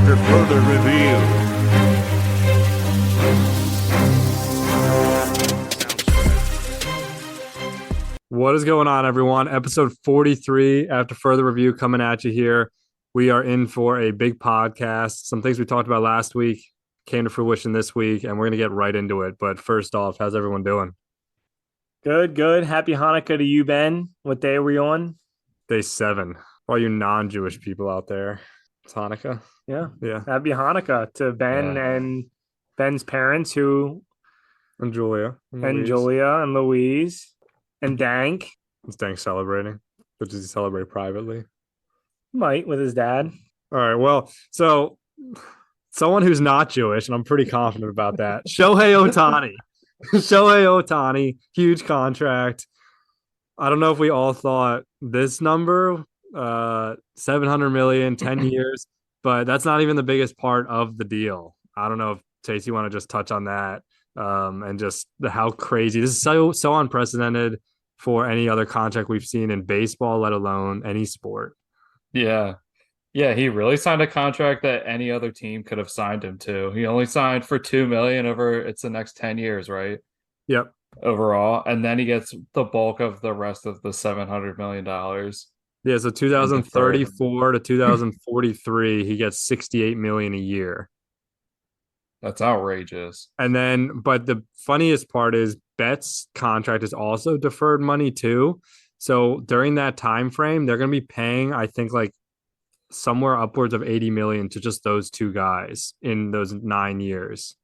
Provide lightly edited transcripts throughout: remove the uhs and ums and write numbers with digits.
after further review. What is going on, everyone? Episode 43 after further review coming at you here. We are in for a big podcast. Some things we talked about last week came to fruition this week, and we're going to get right into it. But first off, how's everyone doing? Good. Happy Hanukkah to you, Ben. What day are we on? Day 7. All you non-Jewish people out there. It's Hanukkah. Yeah. Yeah. Happy Hanukkah to Ben and Ben's parents And Julia. and Julia and Louise and Dank. It's Dank celebrating. But does he celebrate privately? Might with his dad. All right. Well, so someone who's not Jewish, and I'm pretty confident about that, Shohei Ohtani. Shohei Ohtani, huge contract. I don't know if we all thought this number, 700 million, 10 years, but that's not even the biggest part of the deal. I don't know if Chase, you want to just touch on that and just how crazy this is, so unprecedented for any other contract we've seen in baseball, let alone any sport. Yeah. Yeah, he really signed a contract that any other team could have signed him to. He only signed for $2 million over the next 10 years, right? Yep. Overall. And then he gets the bulk of the rest of the $700 million. Yeah, so 2034 to 2043, he gets 68 million a year. That's outrageous. And then, but the funniest part is Betts' contract is also deferred money too. So during that time frame, they're going to be paying, I think, like somewhere upwards of 80 million to just those two guys in those 9 years.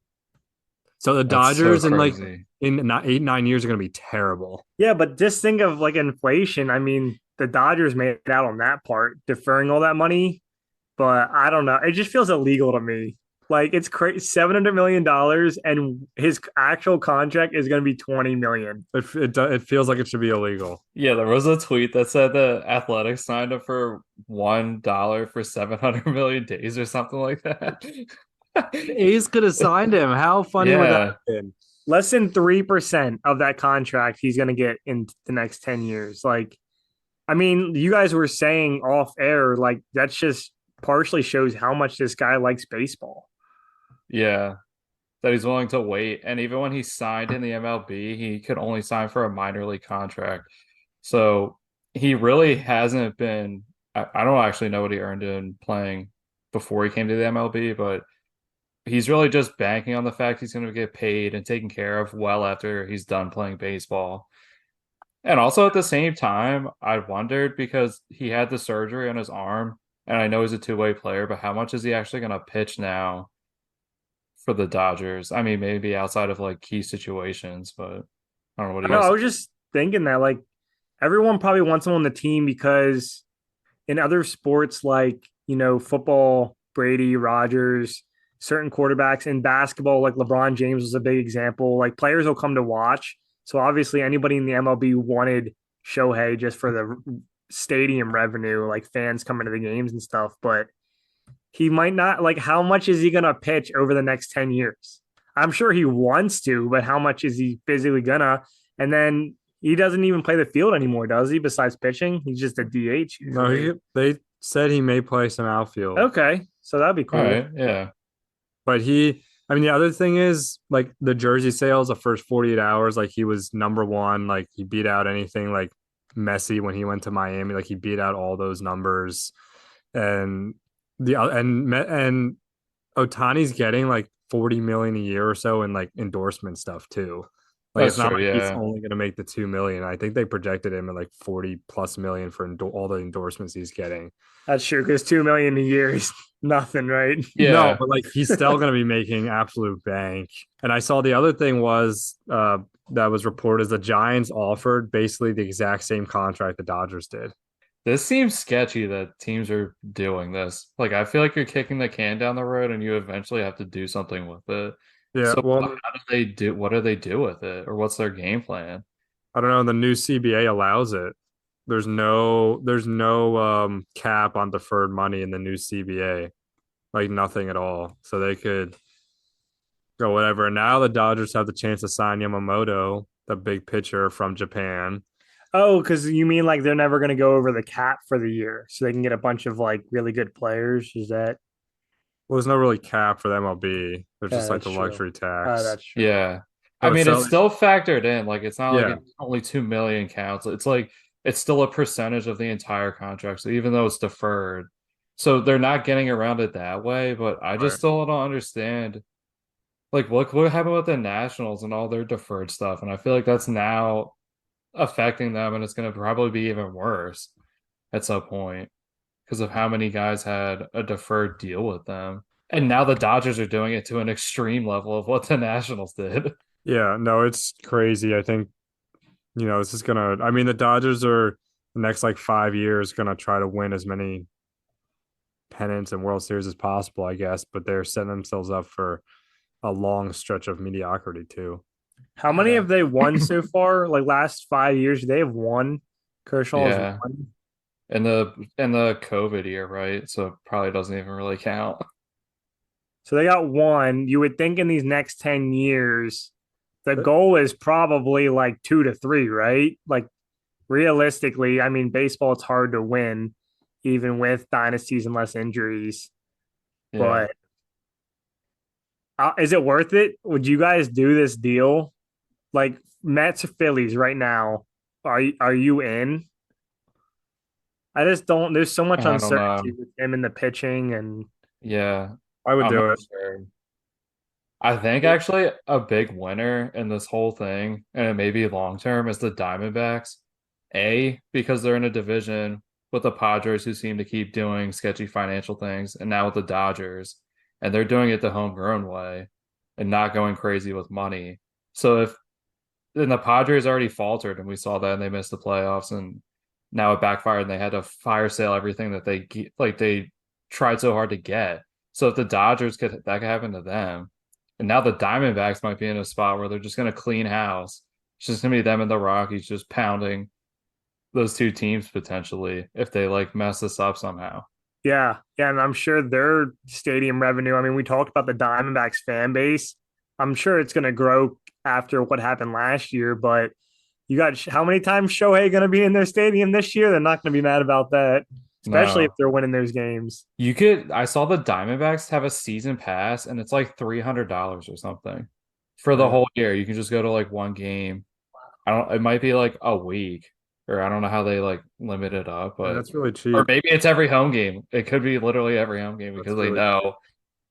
So the Dodgers in 8-9 years are going to be terrible. Yeah, but just think of like inflation. I mean, the Dodgers made it out on that part, deferring all that money. But I don't know. It just feels illegal to me. Like it's crazy, $700 million, and his actual contract is going to be $20 million. It feels like it should be illegal. Yeah, there was a tweet that said the Athletics signed up for $1 for 700 million days or something like that. A's could have signed him. How funny would that have been? Less than 3% of that contract he's going to get in the next 10 years. Like, I mean, you guys were saying off air, like that's just partially shows how much this guy likes baseball. Yeah, that he's willing to wait. And even when he signed in the MLB, he could only sign for a minor league contract. So he really hasn't been, I don't actually know what he earned in playing before he came to the MLB, but he's really just banking on the fact he's going to get paid and taken care of well after he's done playing baseball. And also at the same time, I wondered because he had the surgery on his arm, and I know he's a two-way player, but how much is he actually going to pitch now for the Dodgers? I mean, maybe outside of like key situations, but I don't know what I was just thinking that like everyone probably wants him on the team because in other sports like, you know, football, Brady, Rodgers, certain quarterbacks, in basketball, like LeBron James was a big example. Like players will come to watch. So obviously anybody in the MLB wanted Shohei just for the stadium revenue, like fans coming to the games and stuff, but he might not. Like, how much is he going to pitch over the next 10 years? I'm sure he wants to, but how much is he physically gonna? And then he doesn't even play the field anymore, does he? Besides pitching, he's just a DH. No, they said he may play some outfield. Okay, so that'd be cool. All right, yeah. But the other thing is, like, the jersey sales, the first 48 hours, like, he was number one. Like, he beat out anything like Messi when he went to Miami. Like, he beat out all those numbers. And Ohtani's getting like 40 million a year or so in like endorsement stuff too. Like it's not like he's only going to make the 2 million. I think they projected him at like 40 plus million for all the endorsements he's getting. That's true, because 2 million a year is nothing, right? Yeah. No, but like he's still going to be making absolute bank. And I saw the other thing was that was reported, is the Giants offered basically the exact same contract the Dodgers did. This seems sketchy that teams are doing this. Like, I feel like you're kicking the can down the road and you eventually have to do something with it. Yeah. So well, what do they do with it? Or what's their game plan? I don't know. The new CBA allows it. There's no cap on deferred money in the new CBA. Like nothing at all. So they could go whatever. And now the Dodgers have the chance to sign Yamamoto, the big pitcher from Japan. Oh, because you mean like they're never going to go over the cap for the year, so they can get a bunch of like really good players? Is that? Well, there's no really cap for the MLB. There's Yeah, just like that's the true. luxury tax. That's true. Yeah. I So mean, it's so still factored in. Like, it's not like yeah, it's only 2 million counts. It's like it's still a percentage of the entire contract. So even though it's deferred, so they're not getting around it that way. But I just right. still don't understand. Like, what happened with the Nationals and all their deferred stuff? And I feel like that's now affecting them, and it's going to probably be even worse at some point because of how many guys had a deferred deal with them. And now the Dodgers are doing it to an extreme level of what the Nationals did. Yeah, no, it's crazy. I think, this is gonna, I mean, the Dodgers are the next like 5 years gonna try to win as many pennants and World Series as possible, I guess, but they're setting themselves up for a long stretch of mediocrity too. How many have they won so far? Like last 5 years, they have won. Kershaw has Yeah. won. In the COVID year, right? So it probably doesn't even really count. So they got one. You would think in these next 10 years, the But goal is probably like 2 to 3, right? Like realistically, I mean, baseball, it's hard to win even with dynasties and less injuries. Yeah. But is it worth it? Would you guys do this deal? Like Mets or Phillies right now, are you in? I just don't. There's so much I don't know. uncertainty with him in the pitching, and Yeah. I would I'm do not it. sure. I think actually a big winner in this whole thing, and it may be long term, is the Diamondbacks. Because they're in a division with the Padres who seem to keep doing sketchy financial things, and now with the Dodgers, and they're doing it the homegrown way and not going crazy with money. So if then the Padres already faltered, and we saw that, and they missed the playoffs, and now it backfired, and they had to fire sale everything that they tried so hard to get. So if the Dodgers that could happen to them, and now the Diamondbacks might be in a spot where they're just going to clean house. It's just going to be them and the Rockies just pounding those two teams potentially if they like mess this up somehow. yeah, and I'm sure their stadium revenue. I mean, we talked about the Diamondbacks fan base. I'm sure it's going to grow after what happened last year, but you got how many times Shohei going to be in their stadium this year? They're not going to be mad about that, especially if No. they're winning those games. I saw the Diamondbacks have a season pass and it's like $300 or something for the Right. whole year. You can just go to like one game. It might be like a week or I don't know how they like limit it up, Yeah, but that's really or cheap. maybe it's every home game. It could be literally every home game That's because they really know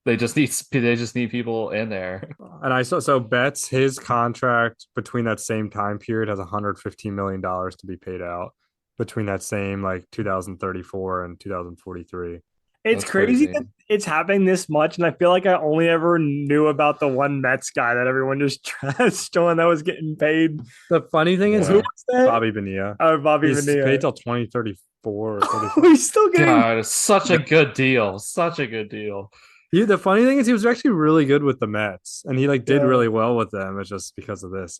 they just need people in there. And I saw so Betts, his contract between that same time period has $115 million to be paid out between that same like 2034 and 2043. It's That's crazy crazy. that it's happening this much, and I feel like I only ever knew about the one Mets guy that everyone just trashed on that was getting paid. The funny thing is, Who Yeah. was that? Bobby Bonilla, Oh, Bobby he's paid Bonilla. till 2034 or 35. He's still getting. God, it's such a good deal. Such a good deal. The funny thing is, he was actually really good with the Mets, and he like did Yeah, really well with them. It's just because of this.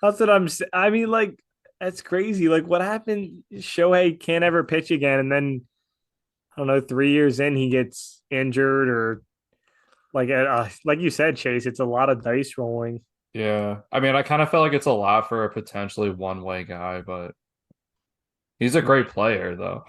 that's what I'm. I mean, like that's crazy. Like what happened? Shohei can't ever pitch again, and then I don't know. 3 years in, he gets injured, or like you said, Chase. It's a lot of dice rolling. Yeah. I mean, I kind of felt like it's a lot for a potentially one-way guy, but he's a great player though.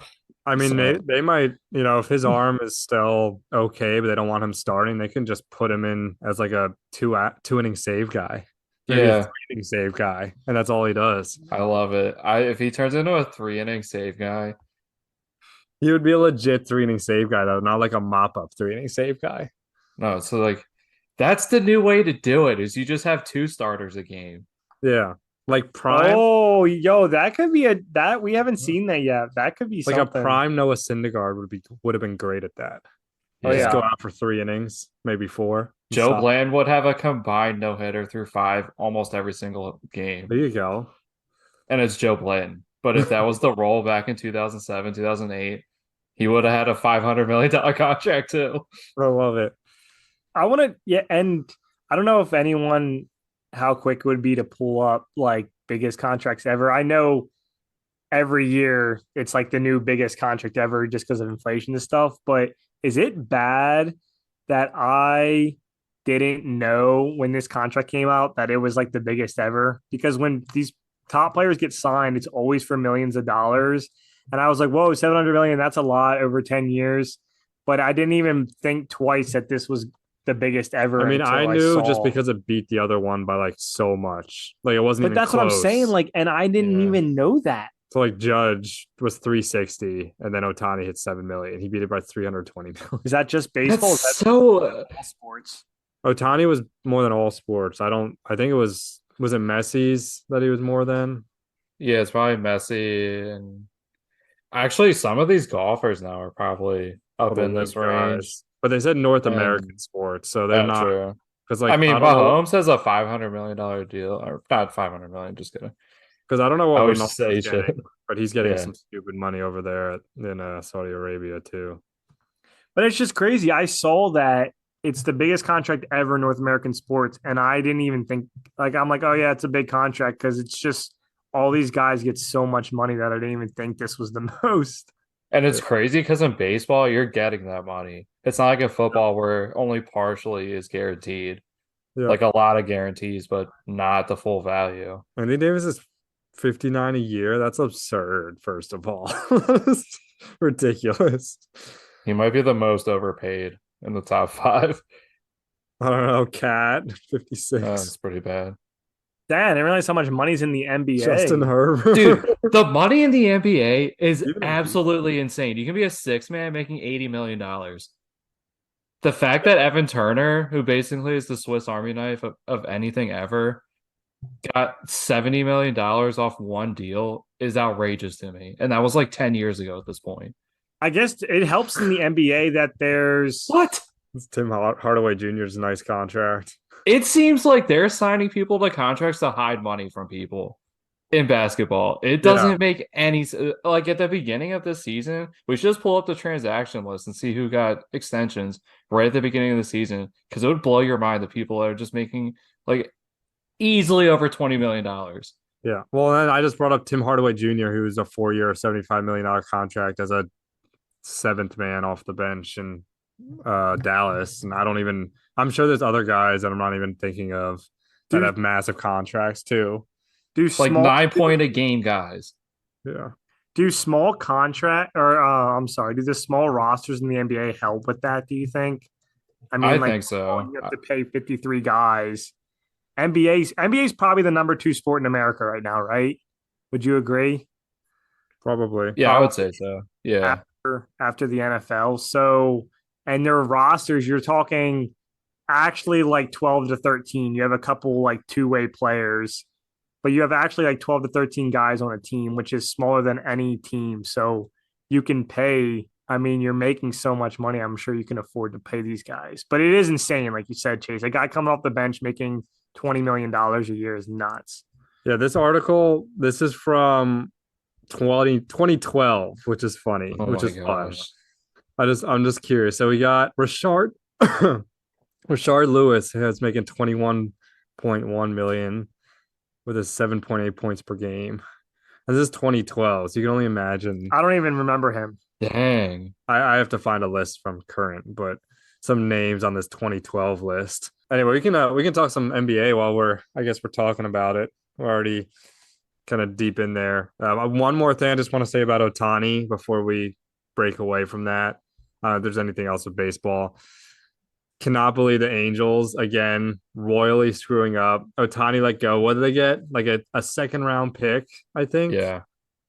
I mean, they So, they might, if his arm is still okay, but they don't want him starting, they can just put him in as like a two inning save guy, maybe a yeah, 3 inning save guy, and that's all he does. I love it. If he turns into a 3 inning save guy, He would be a legit 3 inning save guy though, not like a mop up 3 inning save guy. no, so like that's the new way to do it is you just have two starters a game. Yeah, like prime, Oh, yo, that could be that we haven't seen that yet. That could be like a something. prime Noah Syndergaard would have been great at that. Oh Just go yeah. Yeah. out for 3 innings, maybe four. And Joe stop. Bland would have a combined no-hitter through five almost every single game. There you go. And it's Joe Bland. But if that was the role back in 2007, 2008, he would have had a $500 million contract too. I love it. I want to, yeah, and I don't know if anyone how quick it would be to pull up like biggest contracts ever. I know every year it's like the new biggest contract ever just because of inflation and stuff, but is it bad that I didn't know when this contract came out that it was like the biggest ever? Because when these top players get signed, it's always for millions of dollars. And I was like, whoa, 700 million, that's a lot over 10 years. but I didn't even think twice that this was the biggest ever. I mean, until I knew just saw. because it beat the other one by like so much. Like it wasn't But even that's what I'm close. saying. Like, and I didn't Yeah. even know that. So like Judge was 360, and then Otani hit 7 million. He beat it by 320 million. Is that just baseball? That's Is that so. all sports? Otani was more than all sports. I think it was it Messi's that he was more than? Yeah, it's probably Messi, and actually, some of these golfers now are probably All up the in LIV this range. But they said North American And sports, so they're not true. because I like mean, I don't know Mahomes has a $500 million deal, or not 500 million. Just kidding. because I don't know what I always Ronaldo's say shit. getting, but he's getting Yeah, some stupid money over there in Saudi Arabia too. But it's just crazy. I saw that it's the biggest contract ever in North American sports, and I didn't even think like I'm like, oh yeah, it's a big contract because it's just all these guys get so much money that I didn't even think this was the most. and it's crazy because in baseball, you're getting that money. It's not like in football where only partially is guaranteed. Yeah, Like a lot of guarantees, but not the full value. Anthony Davis is 59 a year. That's absurd. First of all, ridiculous. He might be the most overpaid in the top five. I don't know. Cat 56. That's pretty bad. Damn, I didn't realize how much money's in the NBA. Justin Herbert, Dude, the money in the NBA is Even- absolutely insane. You can be a six man making $80 million. The fact that Evan Turner, who basically is the Swiss Army knife of anything ever, got $70 million off one deal is outrageous to me. And that was like 10 years ago at this point. I guess it helps in the NBA that there's What? It's Tim Hardaway Jr.'s nice contract. It seems like they're signing people to contracts to hide money from people in basketball. It doesn't make any like at the beginning of the season. We should just pull up the transaction list and see who got extensions right at the beginning of the season because it would blow your mind that people are just making like easily over $20 million. Yeah. Well, then I just brought up Tim Hardaway Jr., who's a 4-year, $75 million contract as a seventh man off the bench in Dallas. And I'm sure there's other guys that I'm not even thinking of that have massive contracts too. do Like small 9 point a game guys. Yeah. do small contract or I'm sorry, do the small rosters in the NBA help with that? Do you think? I mean, I like think so. you have to pay 53 guys. NBA's probably the number 2 sport in America right now, right? Would you agree? Probably. Yeah, I would say so. Yeah. After the NFL. So, and their rosters, you're talking actually like 12 to 13. You have a couple like two-way players, but you have actually like 12 to 13 guys on a team, which is smaller than any team. So you can pay, I mean, you're making so much money. I'm sure you can afford to pay these guys, but it is insane. Like you said, Chase, a guy coming off the bench making $20 million a year is nuts. Yeah. This is from 2012, which is funny, Oh which my is fun. gosh. I'm just curious. So we got Rashard Lewis, who's making 21.1 million with a 7.8 points per game. And this is 2012, so you can only imagine. I don't even remember him. Dang. I have to find a list from current, but some names on this 2012 list. Anyway, we can talk some NBA while we're talking about it. We're already kind of deep in there. One more thing I just want to say about Otani before we break away from that. If there's anything else with baseball. Cannot believe the Angels again royally screwing up. Otani let go. What did they get? Like a second round pick, I think. Yeah.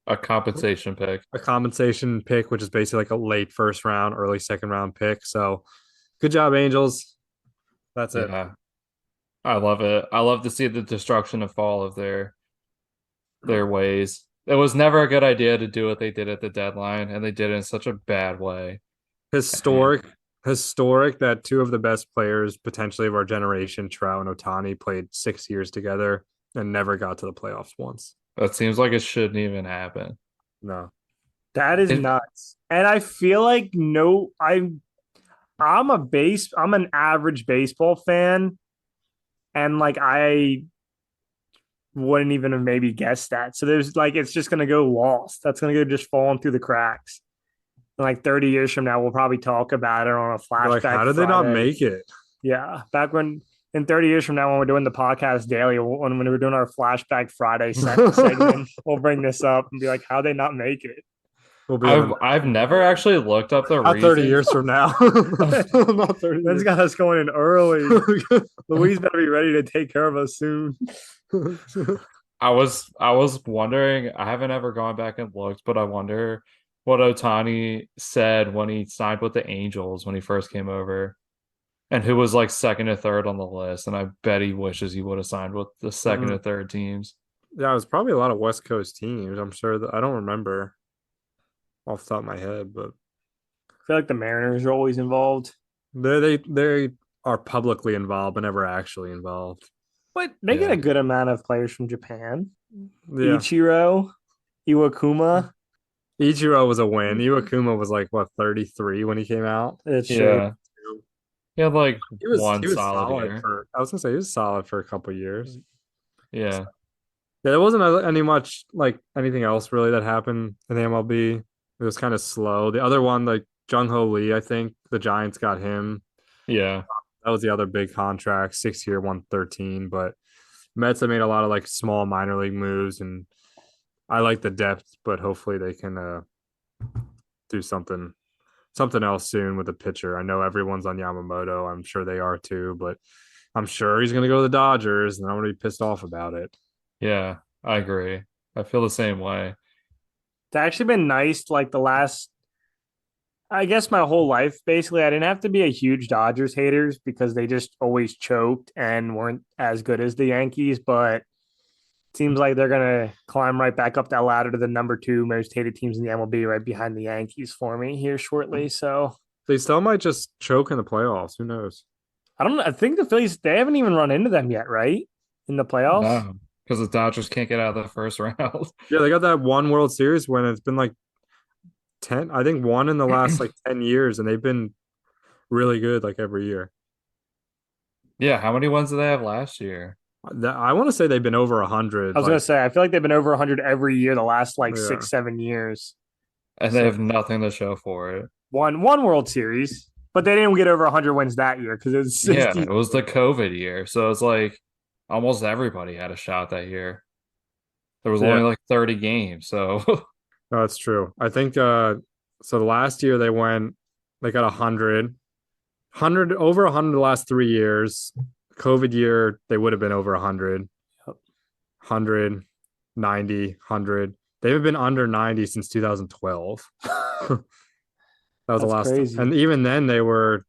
A compensation pick. A compensation pick, which is basically like a late first round, early second round pick. So good job, Angels. That's it. Yeah. I love it. I love to see the destruction and fall of their ways. It was never a good idea to do what they did at the deadline, and they did it in such a bad way. Historic that two of the best players potentially of our generation, Trout and Otani, played 6 years together and never got to the playoffs once. That seems like it shouldn't even happen. No. That is nuts. And I feel like I'm an average baseball fan, and like I wouldn't even have maybe guessed that. So there's like it's just gonna go lost. That's gonna go just falling through the cracks. And like 30 years from now, we'll probably talk about it on a flashback. Like, how did they not Friday. make it? Yeah, back when in 30 years from now, when we're doing the podcast daily, when we're doing our flashback Friday segment, we'll bring this up and be like, how they not make it? We'll be in I've never actually looked up the not 30 reason. years from now. Not 30 Ben's years. got us going in early. Louise better be ready to take care of us soon. I was wondering, I haven't ever gone back and looked, but I wonder what Otani said when he signed with the Angels when he first came over, and who was like second or third on the list. And I bet he wishes he would have signed with the second or third teams. Yeah, it was probably a lot of West Coast teams. I'm sure that I don't remember off the top of my head, but I feel like the Mariners are always involved. they are publicly involved but never actually involved. But they get Yeah. a good amount of players from Japan. Yeah. Ichiro, Iwakuma. Ichiro was a win. Iwakuma was like what 33 when he came out. It's Yeah. He had like He was one solid solid year. for I was gonna say he was solid for a couple years. Yeah. Yeah, there wasn't any much like anything else really that happened in the MLB. It was kind of slow. The other one, like Jung Ho Lee, I think the Giants got him. Yeah. That was the other big contract, 6 year, 113. But Mets have made a lot of like small minor league moves, and I like the depth, but hopefully they can do something else soon with the pitcher. I know everyone's on Yamamoto. I'm sure they are too, but I'm sure he's gonna go to the Dodgers, and I'm gonna be pissed off about it. Yeah. I agree. I feel the same way. It's actually been nice, like the last, I guess my whole life, basically. I didn't have to be a huge Dodgers haters because they just always choked and weren't as good as the Yankees, but it seems like they're going to climb right back up that ladder to the number 2 most hated teams in the MLB right behind the Yankees for me here shortly. So They still might just choke in the playoffs. Who knows? I don't know. I think the Phillies, they haven't even run into them yet, right? In the playoffs? No, because the Dodgers can't get out of the first round. Yeah, they got that one World Series win. It's been like 10, I think one in the last like 10 years, and they've been really good like every year. Yeah, how many wins did they have last year? I want to say they've been over 100. I was going to say, I feel like they've been over 100 every year the last like Yeah. 6-7 years. And they have nothing to show for it. One World Series, but they didn't get over 100 wins that year because it was 60. Yeah, it was the COVID year. So it's like almost everybody had a shot that year. There was only like 30 games. So No, that's true. I think so the last year they got 100 over 100 the last 3 years. COVID year they would have been over 100. 100, 90, 100. They haven't been under 90 since 2012. That was the last crazy. And even then they were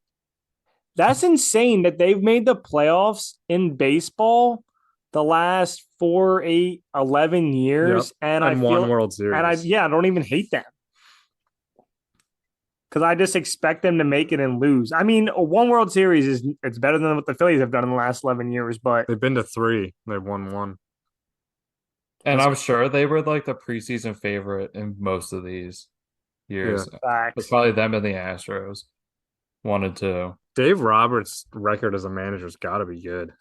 That's insane that they've made the playoffs in baseball the last 4, 8, 11 years. And I won feel, World Series. and I don't even hate them. Because I just expect them to make it and lose. I mean, one World Series it's better than what the Phillies have done in the last 11 years, but They've been to 3. They've won 1. and I'm sure they were like the preseason favorite in most of these years. It's facts. probably them and the Astros. 1 and 2. Dave Roberts' record as a manager's got to be good.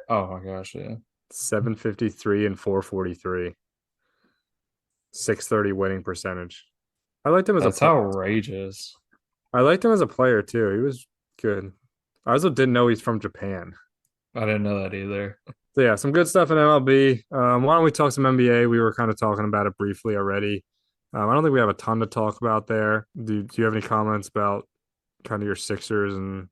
Oh my gosh, yeah. 753 and 443. 630 winning percentage. I liked him as That's a player. outrageous. I liked him as a player too. He was good. I also didn't know he's from Japan. I didn't know that either. So yeah, some good stuff in MLB. Why don't we talk some NBA? We were kind of talking about it briefly already. I don't think we have a ton to talk about there. Do you have any comments about kind of your Sixers and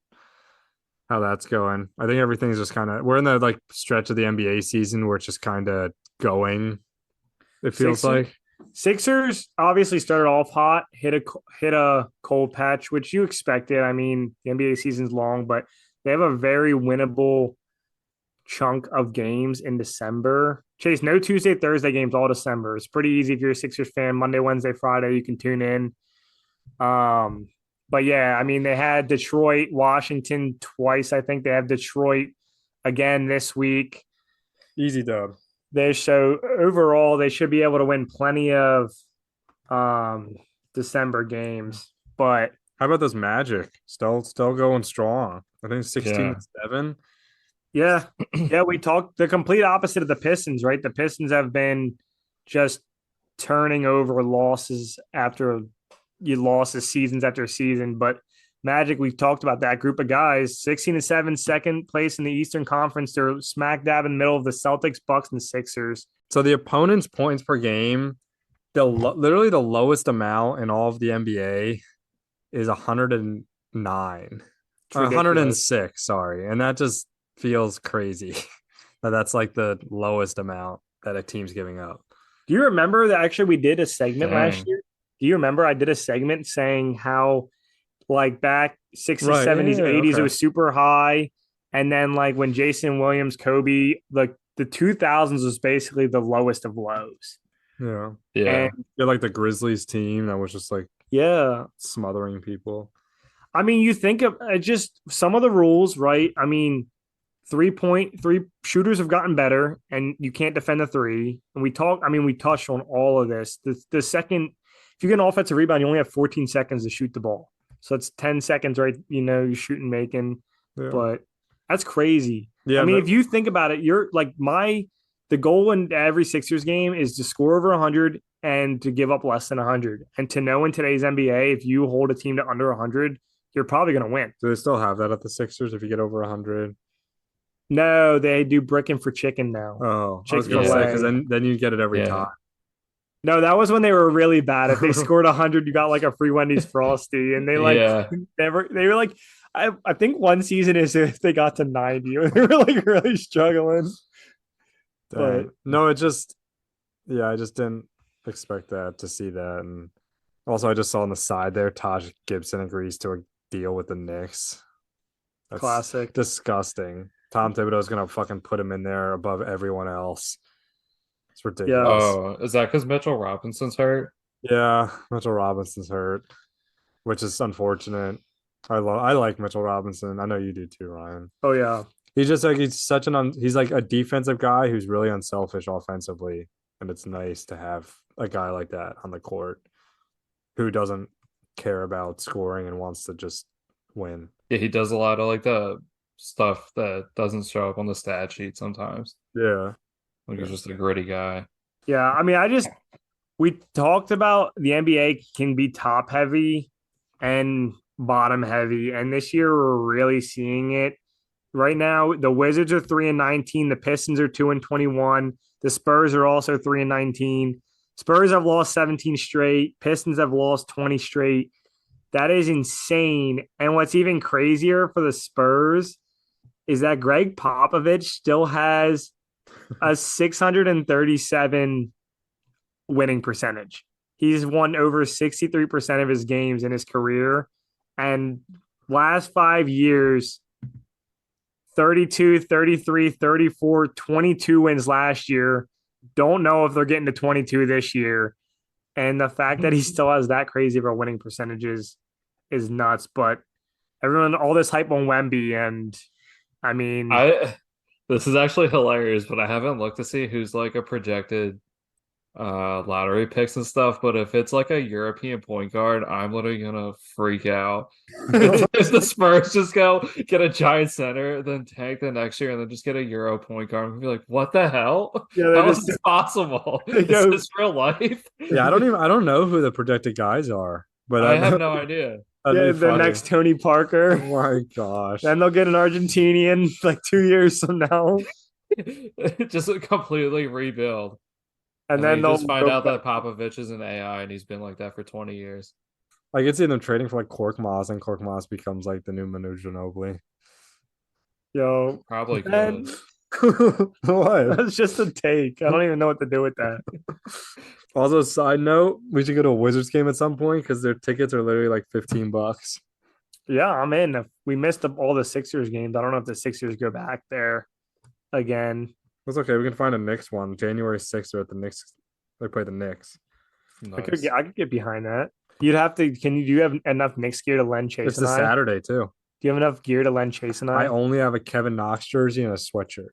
how that's going? I think everything's just kind of we're in the like stretch of the NBA season where it's just kind of going. It feels like Sixers obviously started off hot, hit a cold patch, which you expected. I mean, the NBA season's long, but they have a very winnable chunk of games in December. Chase, no Tuesday, Thursday games all December. It's pretty easy if you're a Sixers fan. Monday, Wednesday, Friday, you can tune in. But yeah, I mean, they had Detroit, Washington twice. I think they have Detroit again this week. easy dub. So overall, they should be able to win plenty of December games. But How about this Magic? Still going strong. I think 16-7. Yeah. We talked the complete opposite of the Pistons, right? The Pistons have been just turning over losses seasons after season. But Magic, we've talked about that group of guys, 16-7, second place in the Eastern Conference. They're smack dab in the middle of the Celtics, Bucks, and Sixers. So the opponent's points per game, literally the lowest amount in all of the NBA is 109. It's Or ridiculous. 106, sorry. And that just feels crazy. That's like the lowest amount that a team's giving up. Do you remember that actually we did a segment last Dang. year? Do you remember I did a segment saying how like back 60s, Right, 70s, yeah, 80s, okay. it was super high. And then like when Jason Williams, Kobe, like the 2000s was basically the lowest of lows. Yeah. Yeah. And Yeah, like the Grizzlies team that was just like yeah, smothering people. I mean, you think of just some of the rules, right? I mean, 3 shooters have gotten better and you can't defend the three. And we touched on all of this. The second, if you get an offensive rebound, you only have 14 seconds to shoot the ball. So it's 10 seconds, right? You shoot and making, Yeah. but that's crazy. Yeah, I mean, if you think about it, you're like the goal in every Sixers game is to score over 100 and to give up less than 100. And to know in today's NBA, if you hold a team to under 100, you're probably going to win. do they still have that at the Sixers if you get over 100? No, they do bricking for chicken now. Oh, I was gonna Chick-fil-A. say because then you get it every Yeah. time. No, that was when they were really bad. If they scored 100, you got like a free Wendy's Frosty, and they like Yeah. never. They were like, I think one season is if they got to 90, they were like really struggling. But no, I just didn't expect that to see that, and also I just saw on the side there, Taj Gibson agrees to a deal with the Knicks. That's Classic. disgusting. Tom Thibodeau's gonna fucking put him in there above everyone else. It's ridiculous. Oh, is that because Mitchell Robinson's hurt? Yeah, Mitchell Robinson's hurt, which is unfortunate. I like Mitchell Robinson. I know you do too, Ryan. Oh yeah, He's just like he's like a defensive guy who's really unselfish offensively, and it's nice to have a guy like that on the court who doesn't care about scoring and wants to just win. Yeah, he does a lot of like the stuff that doesn't show up on the stat sheet sometimes. Yeah. Like he's just a gritty guy. yeah. I mean, we talked about the NBA can be top heavy and bottom heavy, and this year we're really seeing it. Right now, the Wizards are 3-19. The Pistons are 2-21. The Spurs are also 3-19. Spurs have lost 17 straight. Pistons have lost 20 straight. That is insane. And what's even crazier for the Spurs is that Greg Popovich still has a 637 winning percentage. He's won over 63% of his games in his career. And last 5 years, 32, 33, 34, 22 wins last year. Don't know if they're getting to 22 this year. And the fact that he still has that crazy of a winning percentages is nuts. But everyone, all this hype on Wemby, and I mean, This is actually hilarious, but I haven't looked to see who's like a projected lottery picks and stuff. But if it's like a European point guard, I'm literally gonna freak out. If the Spurs just go get a giant center, then tank the next year, and then just get a Euro point guard, and be like, "What the hell? Yeah, How is this possible? Is go- this real life?" Yeah, I don't know who the projected guys are, but I have no idea. that'd be the funny. next Tony Oh Parker. my gosh. Then they'll get an Argentinian like 2 years from now. Just completely rebuild. And then then they'll just find go out back- that Popovich is an AI and he's been like that for 20 years. I could see them trading for like Korkmaz, and Korkmaz becomes like the new Manu Ginobili. Yo, Probably could. and What? that's just a take. I don't even know what to do with that. Also, side note, we should go to a Wizards game at some point because their tickets are literally like $15. Yeah, I'm in. If we missed all the Sixers games, I don't know if the Sixers go back there again. That's okay. We can find a Knicks one. January 6th or at the Knicks. They play the Knicks. I could Nice. I could get behind that. You'd have to. Do you have enough Knicks gear to lend Chase It's and a I? Saturday too. Do you have enough gear to lend Chase and I? I only have a Kevin Knox jersey and a sweatshirt.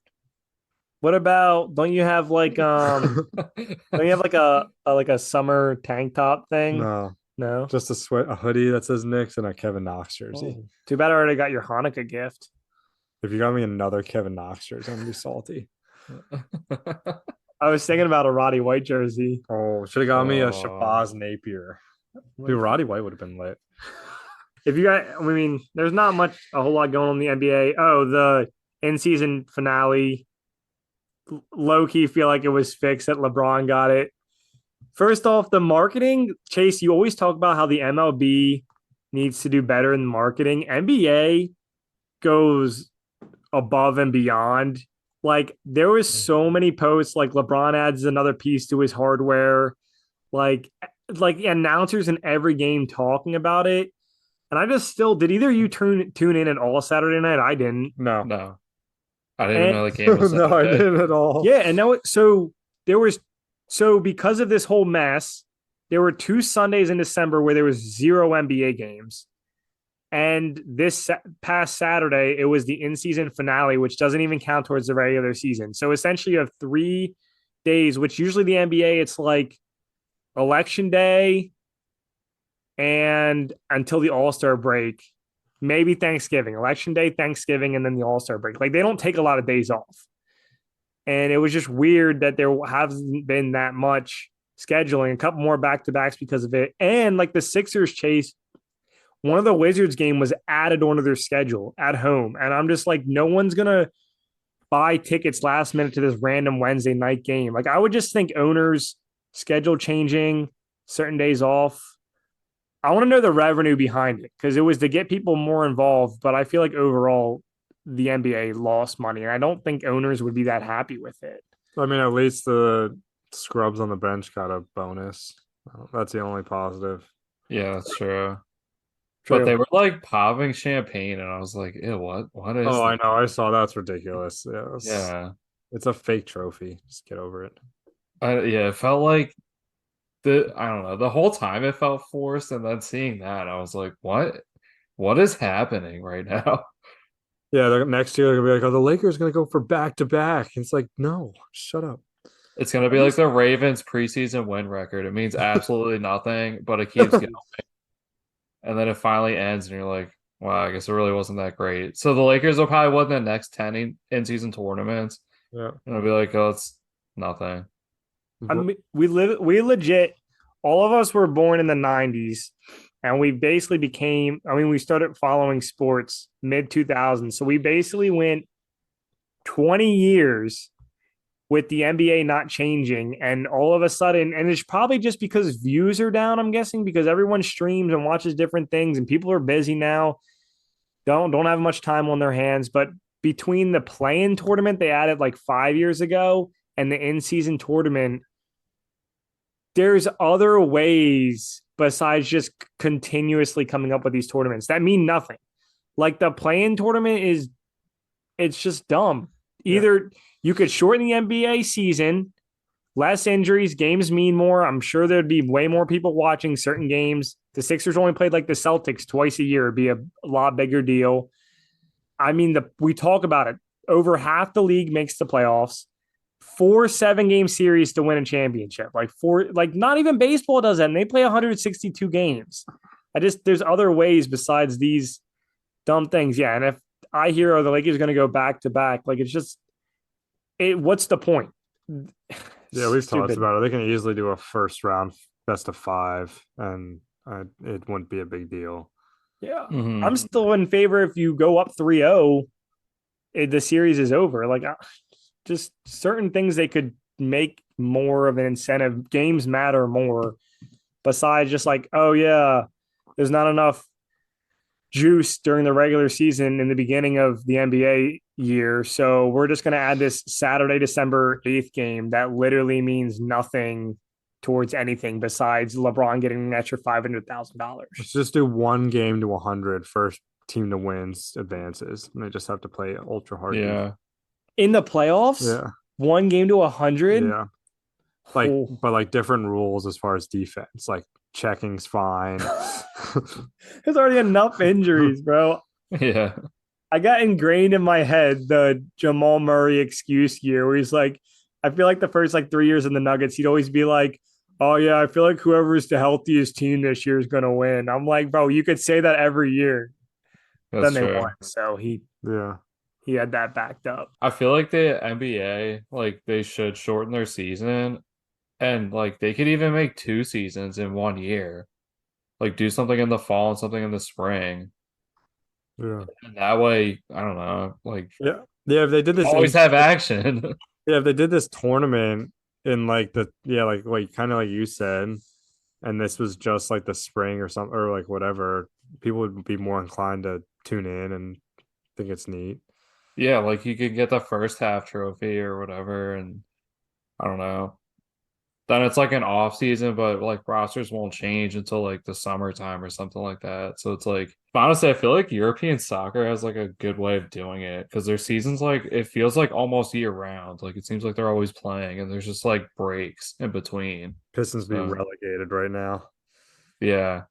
What about? Don't you have like Don't you have like a summer tank top thing? No, No. just a hoodie that says Knicks and a Kevin Knox jersey. Oh, too bad I already got your Hanukkah gift. If you got me another Kevin Knox jersey, I'm gonna be salty. I was thinking about a Roddy White jersey. Oh, should have got me a Oh. Shabazz Napier. Dude, Roddy White would have been lit. If you got, I mean, there's not a whole lot going on in the NBA. Oh, the in-season finale. Low key feel like it was fixed that LeBron got it. First off, the marketing, Chase, you always talk about how the MLB needs to do better in marketing. NBA goes above and beyond. Like there was so many posts, like LeBron adds another piece to his hardware, like announcers in every game talking about it. And I just still did either you tune in at all Saturday night? I didn't. No. No, I didn't even And know the game was No, I Saturday. didn't at all. yeah, and now there was because of this whole mess, there were 2 Sundays in December where there was 0 NBA games. And this past Saturday, it was the in-season finale, which doesn't even count towards the regular season. So essentially, you have 3 days, which usually the NBA, it's like election day and until the All-Star break, maybe Thanksgiving, election day, Thanksgiving, and then the All-Star break. Like they don't take a lot of days off. And it was just weird that there hasn't been that much scheduling, a couple more back-to-backs because of it. And like the Sixers, Chase, one of the Wizards game was added onto their schedule at home. And I'm just like, no one's going to buy tickets last minute to this random Wednesday night game. Like I would just think owners schedule changing, certain days off. I want to know the revenue behind it because it was to get people more involved. But I feel like overall, the NBA lost money. And I don't think owners would be that happy with it. I mean, at least the scrubs on the bench got a bonus. That's the only positive. Yeah, that's true. True. But they were like popping champagne, and I was like, "Ew, what is?" Oh, I know. I saw that's ridiculous. Yeah, It's a fake trophy. Just get over it. yeah. It felt like I don't know. The whole time it felt forced, and then seeing that, I was like, What is happening right now?" Yeah, next year they're gonna be like, "Oh, the Lakers gonna go for back to back." It's like, no, shut up. It's gonna be like the Ravens preseason win record. It means absolutely nothing, but it keeps going. And then it finally ends, and you're like, wow, I guess it really wasn't that great. So the Lakers will probably win the next 10 in-season tournaments. Yeah. And it'll be like, oh, it's nothing. I mean, we legit, all of us were born in the 90s and we basically we started following sports mid 2000s. So we basically went 20 years with the NBA not changing. And all of a sudden, and it's probably just because views are down, I'm guessing, because everyone streams and watches different things and people are busy now. Don't have much time on their hands. But between the play-in tournament they added like 5 years ago and the in-season tournament, there's other ways besides just continuously coming up with these tournaments that mean nothing. Like the play-in tournament it's just dumb. Either you could shorten the NBA season, less injuries, games mean more. I'm sure there'd be way more people watching certain games. The Sixers only played like the Celtics twice a year. It'd be a lot bigger deal. I mean, we talk about it. Over half the league makes the playoffs. 4 7-game series to win a championship. Not even baseball does that. And they play 162 games. There's other ways besides these dumb things. Yeah. And if I hear the Lakers going to go back to back, like what's the point? Yeah, we've talked about it. They can easily do a first round best of 5, and it wouldn't be a big deal. Yeah. Mhm. I'm still in favor if you go up 3-0, the series is over. Like just certain things they could make more of an incentive. Games matter more besides just like, oh yeah, there's not enough juice during the regular season in the beginning of the NBA year. So we're just going to add this Saturday, December 8th game that literally means nothing towards anything besides LeBron getting an extra $500,000. Let's just do 1 game to 100. First team to wins advances, and they just have to play ultra hard. Yeah. In the playoffs? Yeah. 1 game to 100? Yeah. But different rules as far as defense. Like checking's fine. There's already enough injuries, bro. Yeah. I got ingrained in my head the Jamal Murray excuse year where he's like, I feel like the first 3 years in the Nuggets, he'd always be like, oh yeah, I feel like whoever is the healthiest team this year is going to win. I'm like, bro, you could say that every year. That's then they true. won. So he had that backed up. I feel like the NBA, they should shorten their season, and they could even make 2 seasons in 1 year. Do something in the fall and something in the spring. Yeah. And that way, I don't know, yeah, if they did this always have action. Yeah, if they did this tournament in like like kind of like you said, and this was just like the spring or something or like whatever, people would be more inclined to tune in and think it's neat. Yeah, like you could get the first half trophy or whatever, and I don't know. Then it's like an off season, but like rosters won't change until like the summertime or something like that. So it's like honestly, I feel like European soccer has like a good way of doing it because their seasons like it feels like almost year round. Like it seems like they're always playing and there's just like breaks in between. Pistons be So relegated right now. yeah.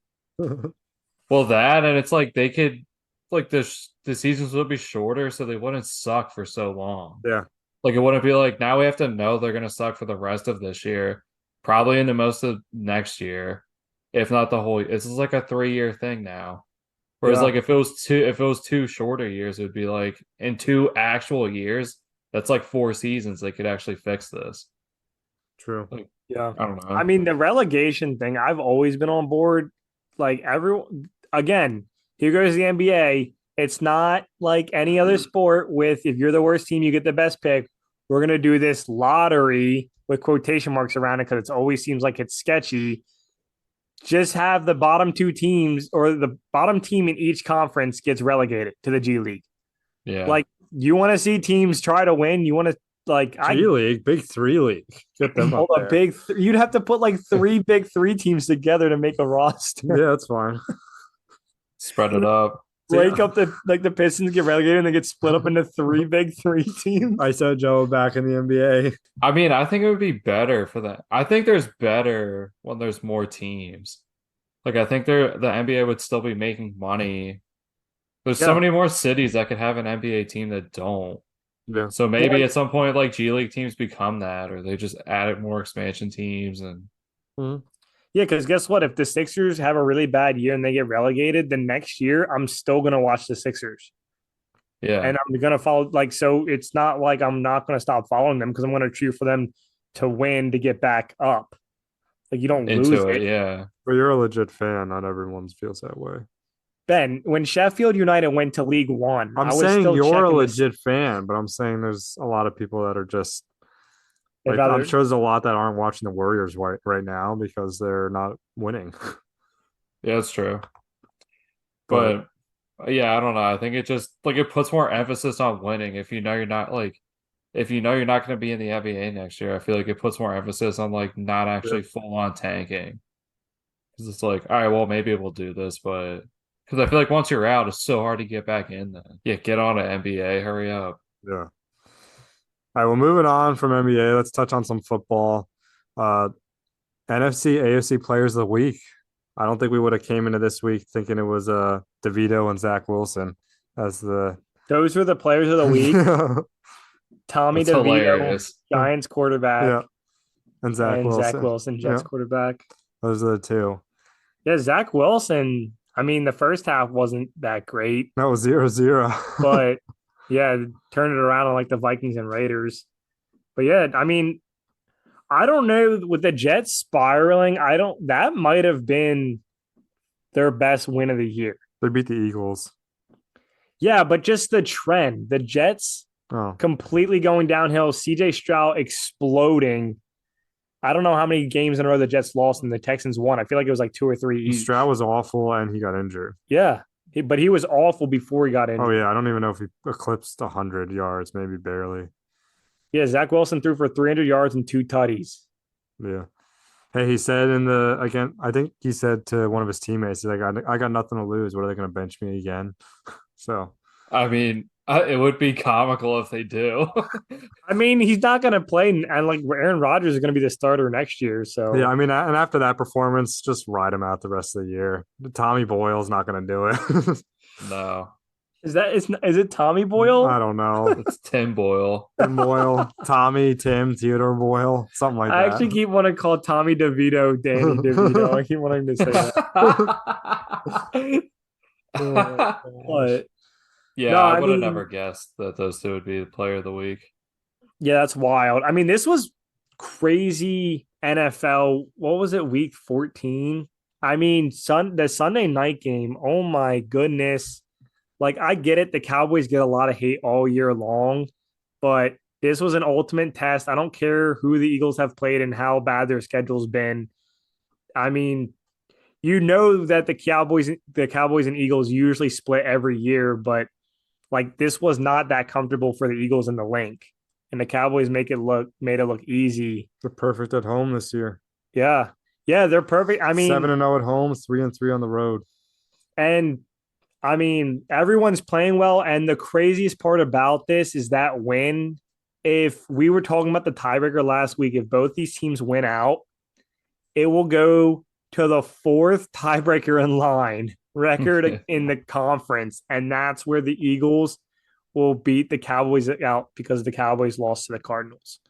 Well, that and it's like they could like the seasons would be shorter, so they wouldn't suck for so long. Yeah, Like it wouldn't be like now we have to know they're gonna suck for the rest of this year, probably into most of next year, if not the whole. It's just like a 3 year thing now. Whereas yeah, like if it was two shorter years, it would be like in 2 actual years. That's like 4 seasons. They could actually fix this. true. Like Yeah. I don't I know. mean, the relegation thing, I've always been on board. Like everyone, again, here goes the NBA. It's not like any other sport with if you're the worst team, you get the best pick. We're going to do this lottery with quotation marks around it because it always seems like it's sketchy. Just have the bottom two teams or the bottom team in each conference gets relegated to the G League. Yeah. Like, you want to see teams try to win. You want to, G League, Big Three League, get them up hold a there. big. You'd have to put like three big three teams together to make a roster. Yeah, that's fine. Spread it up. Break up the Pistons get relegated and they get split up into three big three teams. I saw Joe back in the NBA. I mean, I think it would be better for that. I think there's better when there's more teams. Like I think the NBA would still be making money. There's so Yeah. many more cities that could have an NBA team that don't. Yeah, So maybe Like- at some point like G League teams become that or they just added more expansion teams and Yeah, because guess what? If the Sixers have a really bad year and they get relegated, then next year I'm still gonna watch the Sixers. yeah. And I'm gonna follow so it's not like I'm not gonna stop following them because I'm gonna cheer for them to win to get back up. Like you don't lose Into it. it, yeah. but you're a legit fan. Not everyone feels that way. Ben, when Sheffield United went to League One, I'm I was saying still you're a checking this. legit fan, but I'm saying there's a lot of people that are just They'd like I'm rather- sure there's a lot that aren't watching the Warriors right now because they're not winning. Yeah, that's true. But But yeah, I don't know. I think it just like it puts more emphasis on winning if you know you're not like if you know you're not going to be in the NBA next year. I feel like it puts more emphasis on like not actually full on tanking. Because it's like, all right, well, maybe we'll do this, but because I feel like once you're out, it's so hard to get back in then. Yeah, get on to NBA, hurry up. yeah. All right, well, moving on from NBA, let's touch on some football. NFC, AFC Players of the Week. I don't think we would have came into this week thinking it was DeVito and Zach Wilson as the Those were the players of the week. Tommy That's DeVito, hilarious. Giants quarterback, yeah, and Zach Wilson. Zach Wilson, Jets Yeah, quarterback. those are the two. Yeah, Zach Wilson. I mean, the first half wasn't that great, That was 0-0. but yeah, turned it around on like the Vikings and Raiders. But yeah, I mean, I don't know with the Jets spiraling. That might have been their best win of the year. They beat the Eagles. Yeah, but just the trend, the Jets Oh, completely going downhill. CJ Stroud exploding. I don't know how many games in a row the Jets lost and the Texans won. I feel like it was like 2 or 3 each. Stroud was awful and he got injured. Yeah, but he was awful before he got injured. Oh yeah, I don't even know if he eclipsed 100 yards, maybe barely. Yeah, Zach Wilson threw for 300 yards and 2 tutties. Yeah. Hey, he said I think he said to one of his teammates, he's like, I got nothing to lose. What are they going to bench me again? So, I mean, it would be comical if they do. I mean, he's not going to play, and like Aaron Rodgers is going to be the starter next year. So yeah, I mean, and after that performance, just ride him out the rest of the year. Tommy Boyle's not going to do it. No, is it Tommy Boyle? I don't know. it's Tim Boyle. Tim Boyle, Tommy, Tim, Theodore Boyle, something like I that. actually keep wanting to call Tommy DeVito Danny DeVito. I keep wanting to say that. But Yeah, No, I I would have mean- never guessed that those two would be the player of the week. yeah, that's wild. I mean, this was crazy NFL. What was it, week 14? I mean, the Sunday night game. Oh my goodness. Like, I get it. The Cowboys get a lot of hate all year long, but This was an ultimate test. I don't care who the Eagles have played and how bad their schedule's been. I mean, you know that the Cowboys and Eagles usually split every year, but like this was not that comfortable for the Eagles in the link. And the Cowboys made it look easy. They're perfect at home this year. Yeah. Yeah, they're perfect. I mean, 7-0 at home, 3-3 on the road. and I mean, everyone's playing well. And the craziest part about this is that if we were talking about the tiebreaker last week, if both these teams win out, it will go to the fourth tiebreaker in line record in the conference. And that's where the Eagles will beat the Cowboys out because the Cowboys lost to the Cardinals.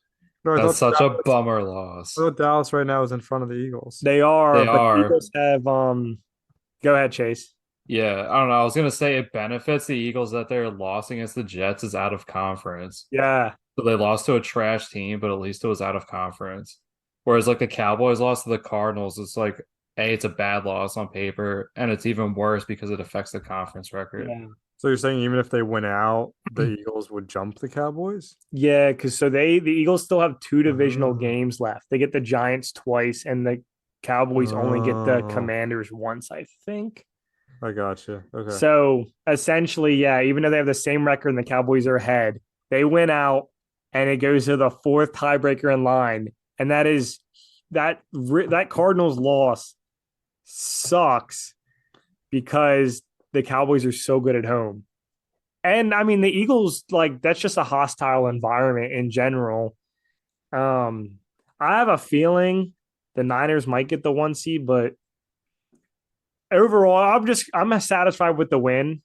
No, That's such a bummer loss. I thought Dallas right now is in front of the Eagles. They are, They but are. the Eagles have go ahead, Chase. Yeah, I don't know. I was gonna say it benefits the Eagles that their loss against the Jets is out of conference. Yeah. So they lost to a trash team, but at least it was out of conference. Whereas like the Cowboys lost to the Cardinals, it's like it's a bad loss on paper, and it's even worse because it affects the conference record. Yeah. So you're saying even if they win out, the Eagles would jump the Cowboys? Yeah, because the Eagles still have two divisional Oh. games left. They get the Giants twice, and the Cowboys only get the Oh. Commanders once, I think. I gotcha. Okay. So essentially, yeah, even though they have the same record and the Cowboys are ahead, they win out, and it goes to the fourth tiebreaker in line, and that Cardinals loss sucks because the Cowboys are so good at home. And I mean, the Eagles, like, that's just a hostile environment in general. I have a feeling the Niners might get the 1 seed, but overall, I'm satisfied with the win.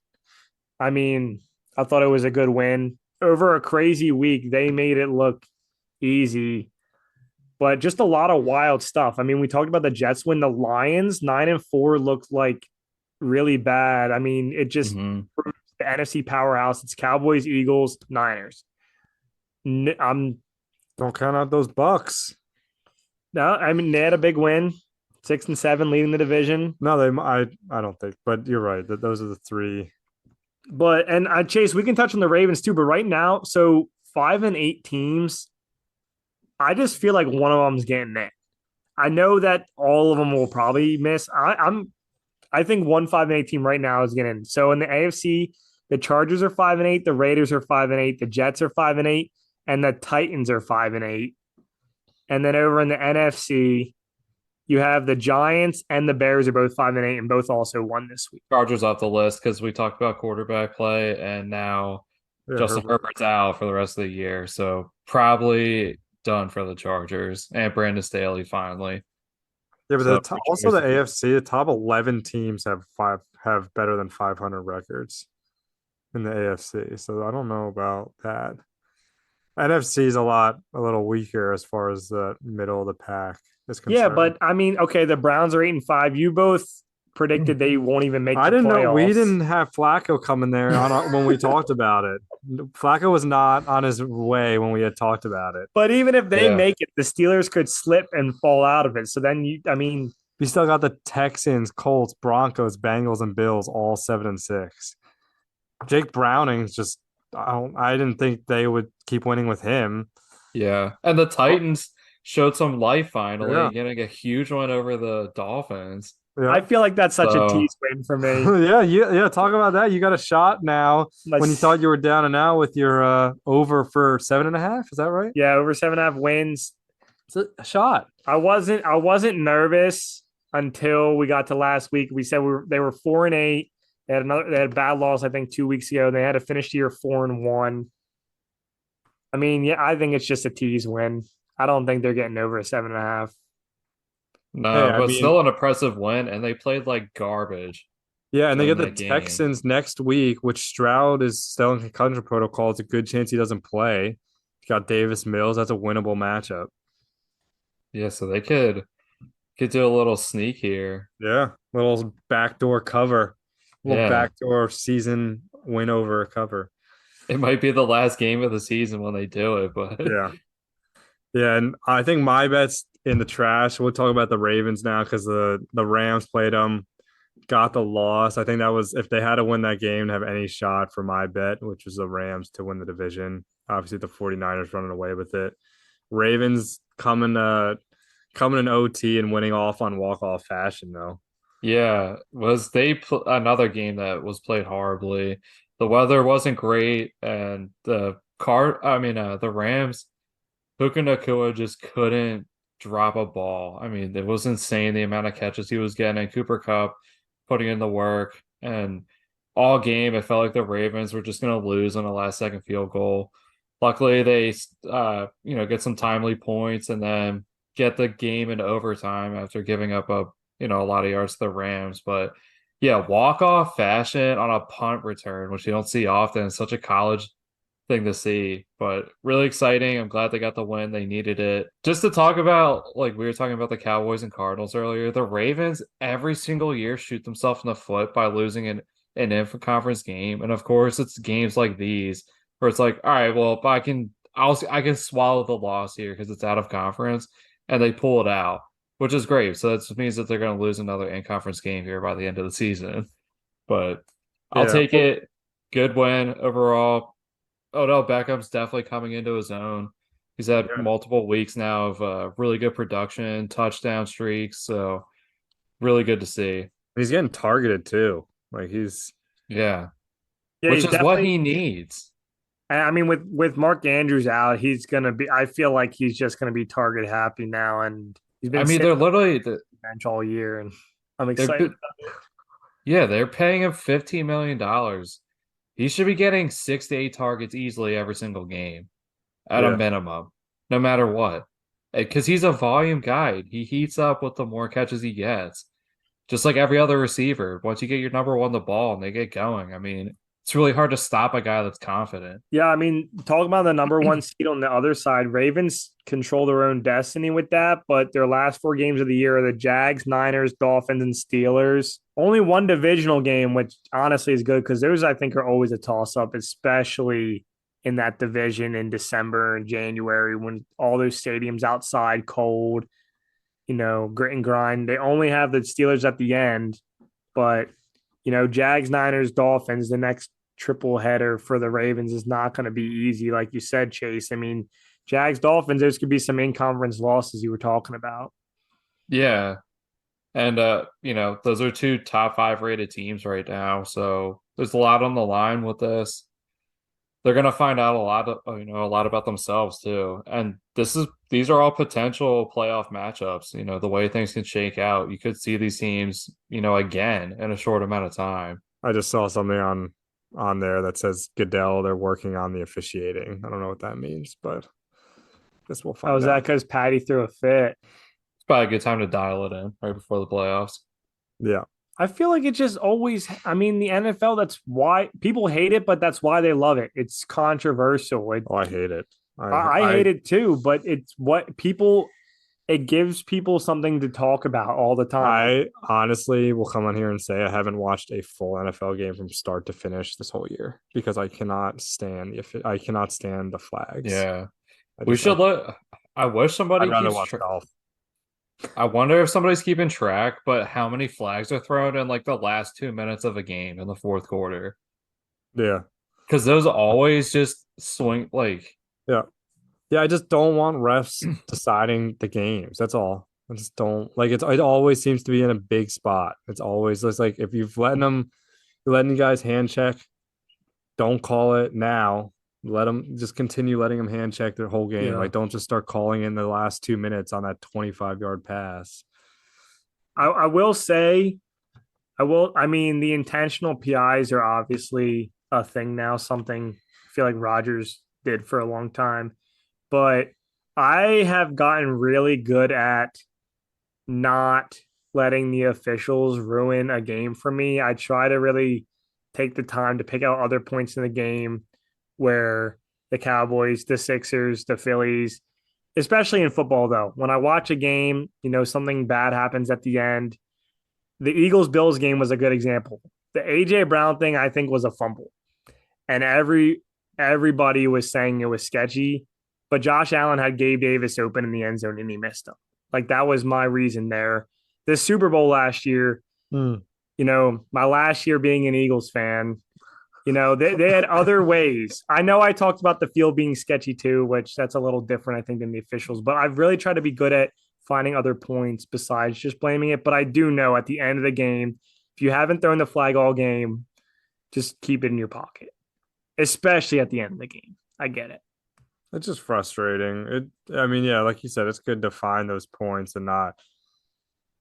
I mean, I thought it was a good win. Over a crazy week, they made it look easy, but just a lot of wild stuff. I mean, we talked about the Jets win. The Lions 9-4 looked like really bad. I mean, it just Mhm. the NFC powerhouse. It's Cowboys, Eagles, Niners. I'm Don't count out those Bucks. no. I mean, they had a big win, 6-7, leading the division. No, I don't think, but you're right. That those are the three. But Chase, we can touch on the Ravens too. But right now, so 5-8 teams. I just feel like one of them's getting it. I know that all of them will probably miss. I think 5-8 team right now is getting. So in the AFC, the Chargers are 5-8, the Raiders are 5-8, the Jets are 5-8, and the Titans are 5-8. And then over in the NFC, you have the Giants and the Bears are both 5-8, and both also won this week. Chargers off the list because we talked about quarterback play, and now Justin Herbert's out for the rest of the year. So probably done for the Chargers and Brandon Staley finally. Yeah, but So, also the AFC, the top 11 teams have better than 500 records in the AFC. So I don't know about that. NFC is a little weaker as far as the middle of the pack is concerned. Yeah, but I mean, okay, the Browns are 8-5. You both predicted they won't even make. I the didn't playoffs. know we didn't have Flacco coming there when we talked about it. Flacco was not on his way when we had talked about it. But even if they Yeah. make it, the Steelers could slip and fall out of it. So then We still got the Texans, Colts, Broncos, Bengals, and Bills all 7-6. Jake Browning's just I didn't think they would keep winning with him. Yeah. And the Titans showed some life finally, Yeah. getting a huge win over the Dolphins. Yeah. I feel like that's such a So- tease win for me. yeah. Talk about that. You got a shot now when you thought you were down and out with your over for 7.5. Is that right? Yeah, over 7.5 wins. It's a shot. I wasn't nervous until we got to last week. We said they were 4-8. They had a bad loss, I think, 2 weeks ago. They had to finish the year 4-1. I mean, yeah, I think it's just a tease win. I don't think they're getting over a 7.5. No, Hey, I but mean- still an impressive win, and they played like garbage. Yeah, and they get in the that game. Texans next week, which Stroud is still in concussion protocol. It's a good chance he doesn't play. You got Davis Mills. That's a winnable matchup. Yeah, so they could do a little sneak here. Yeah, little backdoor cover, little Yeah. backdoor season win over cover. It might be the last game of the season when they do it, but Yeah, and I think my bet's in the trash. We'll talk about the Ravens now because the Rams played them, got the loss. I think that was if they had to win that game to have any shot for my bet, which was the Rams to win the division. Obviously, the 49ers running away with it. Ravens coming in OT and winning off on walk-off fashion, though. Yeah, was another game that was played horribly. The weather wasn't great, and the Rams, Puka Nacua just couldn't drop a ball. I mean, it was insane the amount of catches he was getting. And Cooper Kupp putting in the work, and all game it felt like the Ravens were just going to lose on a last second field goal. Luckily, they get some timely points and then get the game in overtime after giving up a lot of yards to the Rams. But yeah, walk off fashion on a punt return, which you don't see often. It's such a college thing to see, but really exciting. I'm glad they got the win. They needed it. Just to talk about, like we were talking about the Cowboys and Cardinals earlier, the Ravens every single year shoot themselves in the foot by losing an intra-conference game. And of course, it's games like these where it's like, all right, well, if I can swallow the loss here because it's out of conference, and they pull it out, which is great. So that just means that they're going to lose another in-conference game here by the end of the season. But I'll take it. Good win overall. Odell Beckham's definitely coming into his own. He's had multiple weeks now of really good production, touchdown streaks. So really good to see. He's getting targeted too. Like which is what he needs. I mean, with Mark Andrews out, he's gonna be. I feel like he's just gonna be target happy now, and he's been. They're literally the bench all year, and I'm excited. They're paying him $15 million. He should be getting 6 to 8 targets easily every single game, at a minimum, no matter what, because he's a volume guy. He heats up with the more catches he gets, just like every other receiver. Once you get your number one the ball and they get going, I mean, it's really hard to stop a guy that's confident. Yeah, I mean, talking about the number one seed on the other side, Ravens control their own destiny with that, but their last 4 games of the year are the Jags, Niners, Dolphins, and Steelers. Only one divisional game, which honestly is good because those, I think, are always a toss-up, especially in that division in December and January when all those stadiums outside cold, grit and grind. They only have the Steelers at the end, but, Jags, Niners, Dolphins, the next triple header for the Ravens is not going to be easy, like you said, Chase. I mean, Jags, Dolphins, those could be some in-conference losses you were talking about. Yeah. And, those are 2 top 5 rated teams right now. So there's a lot on the line with this. They're going to find out a lot about themselves too. And these are all potential playoff matchups. The way things can shake out, you could see these teams, again in a short amount of time. I just saw something on there that says Goodell, they're working on the officiating. I don't know what that means, but I guess we'll find out. Oh, is that because Patty threw a fit? It's probably a good time to dial it in right before the playoffs. Yeah. I feel like it just always, I mean, the NFL, that's why people hate it, but that's why they love it. It's controversial. I hate it. I hate it too, but it's what people, it gives people something to talk about all the time. I honestly will come on here and say I haven't watched a full NFL game from start to finish this whole year because I cannot stand the flags. Yeah. I wish somebody I'd rather watch golf. I wonder if somebody's keeping track, but how many flags are thrown in like the last 2 minutes of a game in the fourth quarter? Yeah. Because those always just swing Yeah. Yeah, I just don't want refs deciding the games. That's all. I just don't it always seems to be in a big spot. It's always just like if you're letting you guys hand check, don't call it now. Let them just continue letting them hand check their whole game. Yeah. Don't just start calling in the last 2 minutes on that 25-yard pass. I will say, I mean, the intentional PIs are obviously a thing now, something I feel like Rodgers did for a long time. But I have gotten really good at not letting the officials ruin a game for me. I try to really take the time to pick out other points in the game where the Cowboys, the Sixers, the Phillies, especially in football, though, when I watch a game, something bad happens at the end. The Eagles-Bills game was a good example. The A.J. Brown thing, I think, was a fumble. And everybody was saying it was sketchy. But Josh Allen had Gabe Davis open in the end zone and he missed him. That was my reason there. This Super Bowl last year, my last year being an Eagles fan, They had other ways. I know I talked about the field being sketchy too, which that's a little different, I think, than the officials, but I've really tried to be good at finding other points besides just blaming it. But I do know at the end of the game, if you haven't thrown the flag all game, just keep it in your pocket, especially at the end of the game. I get it. It's just frustrating. I mean, yeah, like you said, it's good to find those points and not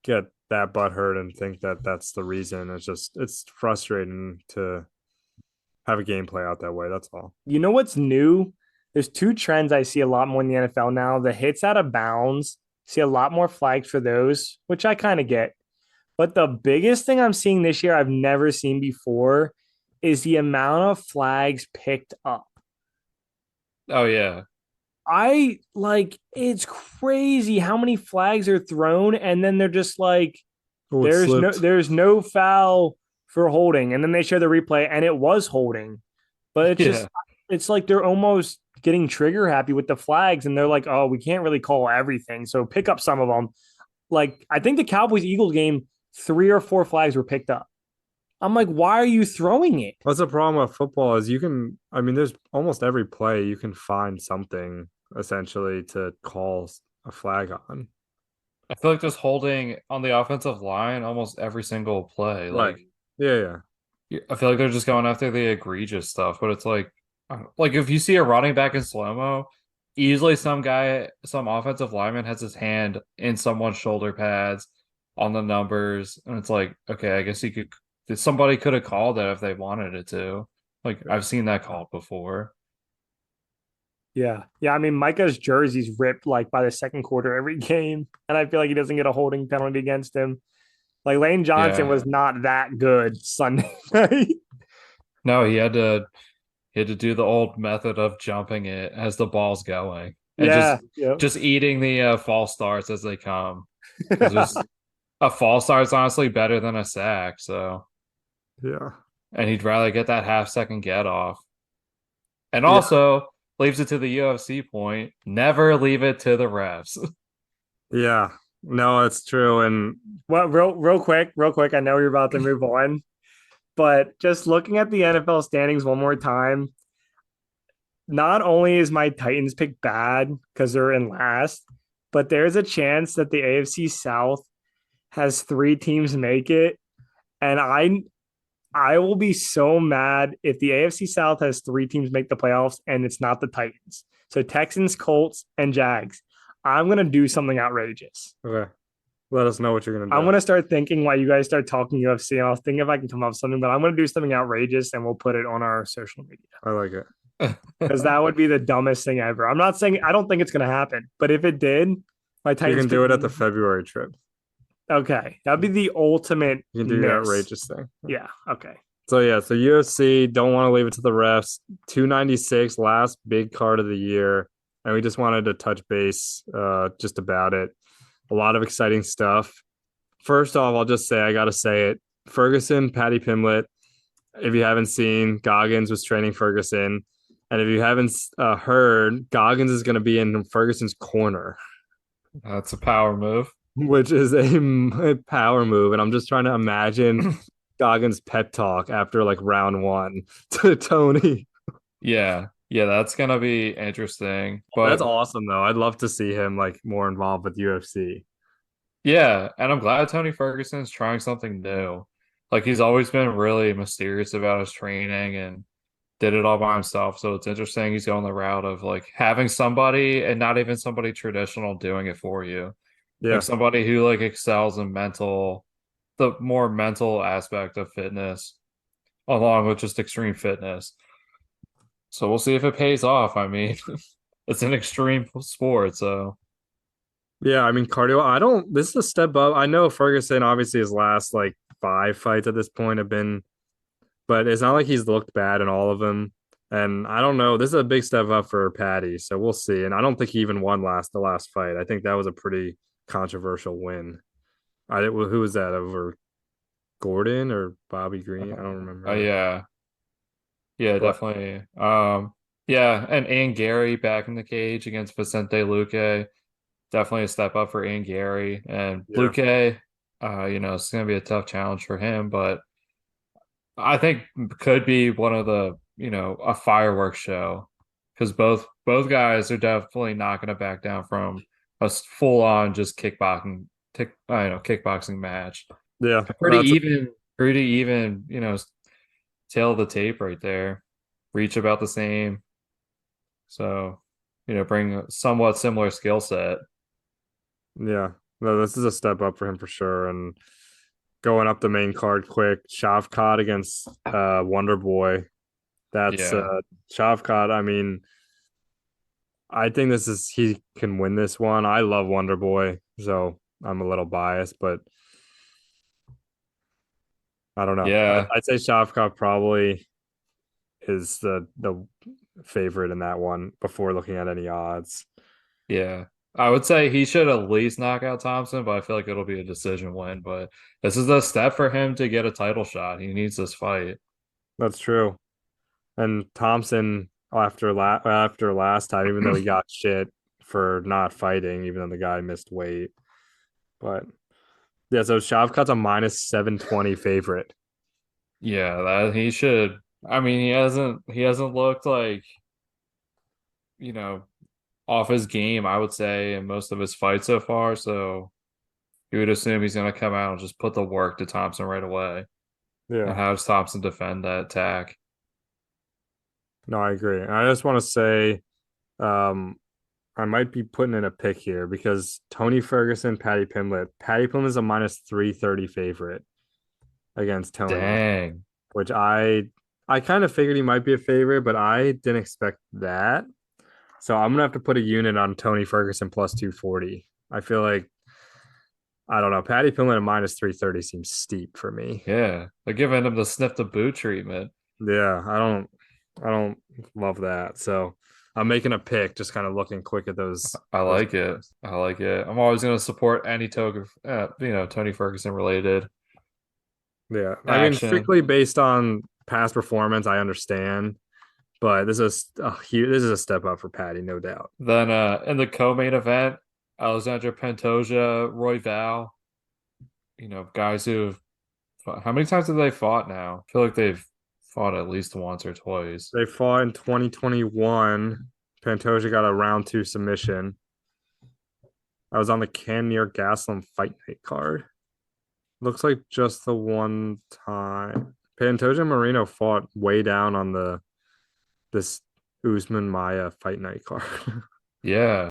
get that butt hurt and think that that's the reason. It's frustrating to have a game play out that way. That's all. You know what's new? There's two trends I see a lot more in the NFL now. The hits out of bounds, see a lot more flags for those, which I kind of get. But the biggest thing I'm seeing this year I've never seen before is the amount of flags picked up. Oh yeah. I like it's crazy how many flags are thrown and then they're just like there's no foul for holding, and then they show the replay and it was holding. But it's like they're almost getting trigger happy with the flags and they're like, "Oh, we can't really call everything. So pick up some of them." Like I think the Cowboys Eagles game 3 or 4 flags were picked up. I'm like, why are you throwing it? What's the problem with football is I mean, there's almost every play you can find something essentially to call a flag on. I feel like just holding on the offensive line almost every single play. Right. Like, Yeah. I feel like they're just going after the egregious stuff, but it's like if you see a running back in slow-mo, easily some offensive lineman has his hand in someone's shoulder pads on the numbers, and it's like, okay, I guess somebody could have called that if they wanted it to. Like, I've seen that called before. Yeah. Yeah. I mean, Micah's jersey's ripped like by the second quarter every game. And I feel like he doesn't get a holding penalty against him. Like Lane Johnson was not that good Sunday night. No, he had to do the old method of jumping it as the ball's going. And just eating the false starts as they come. Because a false start's honestly better than a sack, so Yeah. And he'd rather get that half-second get off. And also leaves it to the UFC point. Never leave it to the refs. Yeah. No, it's true. And well, real quick. I know you're about to move on, but just looking at the NFL standings one more time, not only is my Titans pick bad because they're in last, but there's a chance that the AFC South has 3 teams make it. And I will be so mad if the AFC South has 3 teams make the playoffs and it's not the Titans. So Texans, Colts, and Jags. I'm going to do something outrageous. Okay. Let us know what you're going to do. I'm going to start thinking while you guys start talking UFC, and I'll think if I can come up with something, but I'm going to do something outrageous and we'll put it on our social media. I like it. Because that would be the dumbest thing ever. I'm not saying I don't think it's going to happen, but if it did, my Titans. You can do it at the February trip. Okay. That'd be the ultimate. You can do the outrageous thing. Yeah. Okay. So UFC, don't want to leave it to the refs. 296, last big card of the year. And we just wanted to touch base just about it. A lot of exciting stuff. First off, I'll just say, I got to say it. Ferguson, Patty Pimblett. If you haven't seen, Goggins was training Ferguson. And if you haven't heard, Goggins is going to be in Ferguson's corner. That's a power move. Which is a power move. And I'm just trying to imagine Goggins' pep talk after like round 1 to Tony. Yeah, that's gonna be interesting. But that's awesome though. I'd love to see him like more involved with UFC. Yeah, and I'm glad Tony Ferguson's trying something new. Like he's always been really mysterious about his training and did it all by himself. So it's interesting he's going the route of like having somebody and not even somebody traditional doing it for you. Yeah. Like somebody who like excels in the more mental aspect of fitness along with just extreme fitness. So we'll see if it pays off. I mean, it's an extreme sport, so yeah, I mean cardio. This is a step up. I know Ferguson, obviously his last like 5 fights at this point have been, but it's not like he's looked bad in all of them. And I don't know. This is a big step up for Patty, so we'll see. And I don't think he even won the last fight. I think that was a pretty controversial win. Who was that over? Gordon or Bobby Green? I don't remember. Yeah, definitely. Yeah, and Ian Gary back in the cage against Vicente Luque. Definitely a step up for Ian Gary. And Luque, it's gonna be a tough challenge for him, but I think could be one of the, a fireworks show because both guys are definitely not going to back down from a full on just kickboxing match. Yeah, Pretty even, pretty even, tail of the tape right there. Reach about the same. So, bring a somewhat similar skill set. yeah. No, this is a step up for him for sure. And going up the main card quick, Shavkat against Wonder Boy. That's Yeah. Shavkat. I mean, I think this is he can win this one. I love Wonder Boy, so I'm a little biased, but I don't know. Yeah. I'd say Shavkat probably is the favorite in that one before looking at any odds. Yeah. I would say he should at least knock out Thompson, but I feel like it'll be a decision win. But this is the step for him to get a title shot. He needs this fight. That's true. And Thompson after last time, even though he got shit for not fighting, even though the guy missed weight, but yeah, so Shavkat's a minus 720 favorite. Yeah, that he should. I mean, he hasn't looked like, you know, off his game, I would say, in most of his fights so far. So you would assume he's gonna come out and just put the work to Thompson right away. And Yeah, how does Thompson defend that attack? no, I agree. And I just want to say, um, I might be putting in a pick here because Tony Ferguson, Patty Pimblett. Patty Pimblett is a minus 330 favorite against Tony, Dang. which I kind of figured he might be a favorite, but I didn't expect that. So I'm gonna have to put a unit on Tony Ferguson plus 240. I feel like I don't know. Patty Pimblett at minus 330 seems steep for me. Yeah. They're giving him the sniff the boot treatment. Yeah, I don't love that. So I'm making a pick, just kind of looking quick at I those like it. I like it. I'm always going to support any token, Tony Ferguson related Yeah, I mean, action. strictly based on past performance, I understand, but this is a step up for Patty, no doubt. Then in the co-main event, Alexandra Pantoja, Roy Val, guys who've how many times have they fought now? I feel like they've fought at least once or twice. They fought in 2021. Pantoja got a round two submission. I was on the Cannonier Gaslam fight night card. Looks like just the one time. Pantoja and Marino fought way down on this Usman Maya fight night card. Yeah.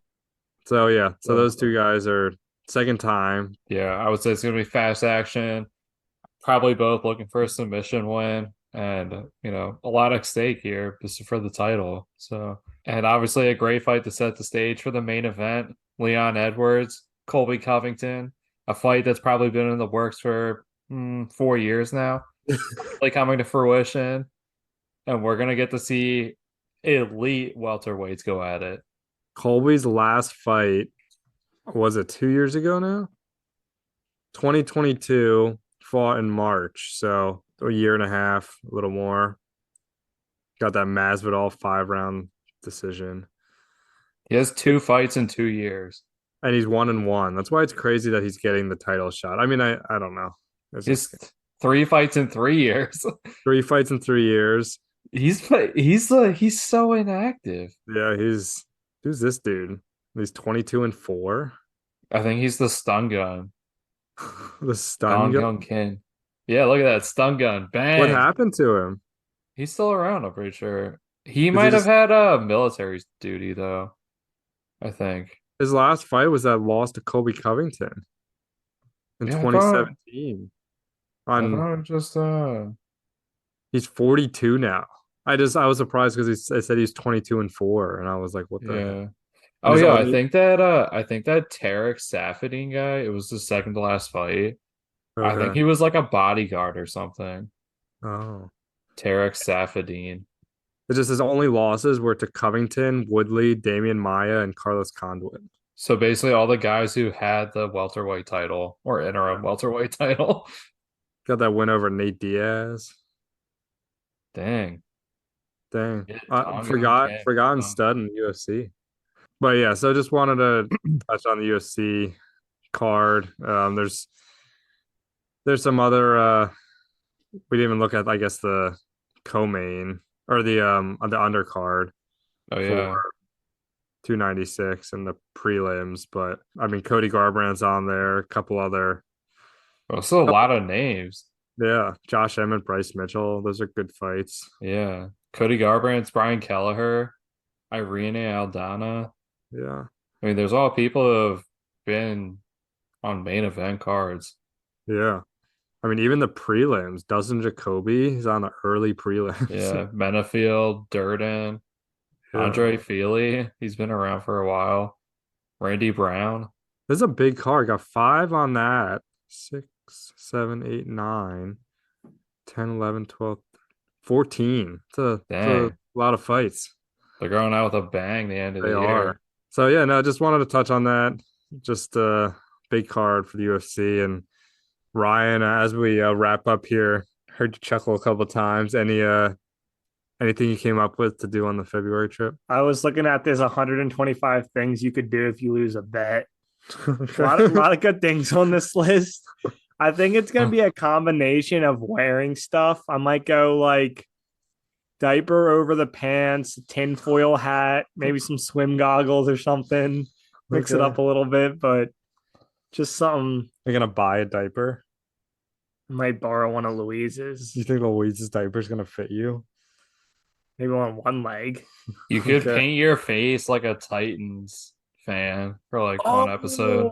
So yeah, so So, those two guys are second time. yeah, I would say it's gonna be fast action. Probably both looking for a submission win, and a lot at stake here just for the title. So, and obviously a great fight to set the stage for the main event. Leon Edwards, Colby Covington, a fight that's probably been in the works for 4 years now, like coming to fruition, and we're gonna get to see elite welterweights go at it. Colby's last fight was it 2 years ago now? 2022 fought in March, so a year and a half, a little more. Got that Masvidal 5 round decision, He has 2 fights in 2 years. and he's 1-1. That's why it's crazy that he's getting the title shot. I mean, I don't know. It's He's just 3 fights in 3 years. 3 fights in 3 years. He's so inactive. Yeah, who's this dude? He's 22-4. I think he's the stun gun. The stun Gong gun. Gong Kin. Yeah, look at that stun gun. What Bang. happened to him? He's still around, I'm pretty sure. He Is he might have just had a military duty though, I think. his last fight was that loss to Colby Covington in Yeah, I thought 2017? I On thought it just He's 42 now. I was surprised because I said he's 22-4, and I was like, what the heck? yeah. And Oh his yeah, only I think that Tarek Safadine guy, it was the second to last fight. I think okay. he was like a bodyguard or something. Oh, Tarek Safadine. it's just his only losses were to Covington, Woodley, Damian Maya, and Carlos Condit. So basically all the guys who had the welterweight title or interim welterweight title. Got that win over Nate Diaz. Dang. Dang, Yeah, I Gong Gong Kin. forgotten stud in the UFC. But yeah, so just wanted to touch on the UFC card. There's some other we didn't even look at, I guess, the co-main or the undercard Oh for yeah. 296 and the prelims. But I mean, Cody Garbrandt's on there, a couple other, Well, still a lot of names. yeah, Josh Emmett, Bryce Mitchell. Those are good fights. Yeah. Cody Garbrandt, Brian Kelleher, Irene Aldana. Yeah, I mean, there's all people who have been on main event cards. yeah. I mean, even the prelims, Dustin Jacoby is on the early prelims. Yeah. Benefield, Durden, Yeah. Andre Feely. He's been around for a while. Randy Brown. This is a big card. Got 5 on that. 6, 7, 8, 9, 10, 11, 12, 14. It's a Dang. lot of fights. They're going out with a bang the end of They the are. year. So yeah, no, just wanted to touch on that. Just a big card for the UFC. And Ryan, as we wrap up here, heard you chuckle a couple of times. Anything you came up with to do on the February trip? I was looking at this 125 things you could do if you lose a bet. A lot of good things on this list. I think it's going to be a combination of wearing stuff. I might go like diaper over the pants, tinfoil hat, maybe some swim goggles or something. Mix it Okay. up a little bit, but just something. You're gonna buy a diaper? I might borrow one of Louise's, You think Louise's diaper is gonna fit you? maybe on one leg. You could Okay. paint your face like a Titans fan for like one episode.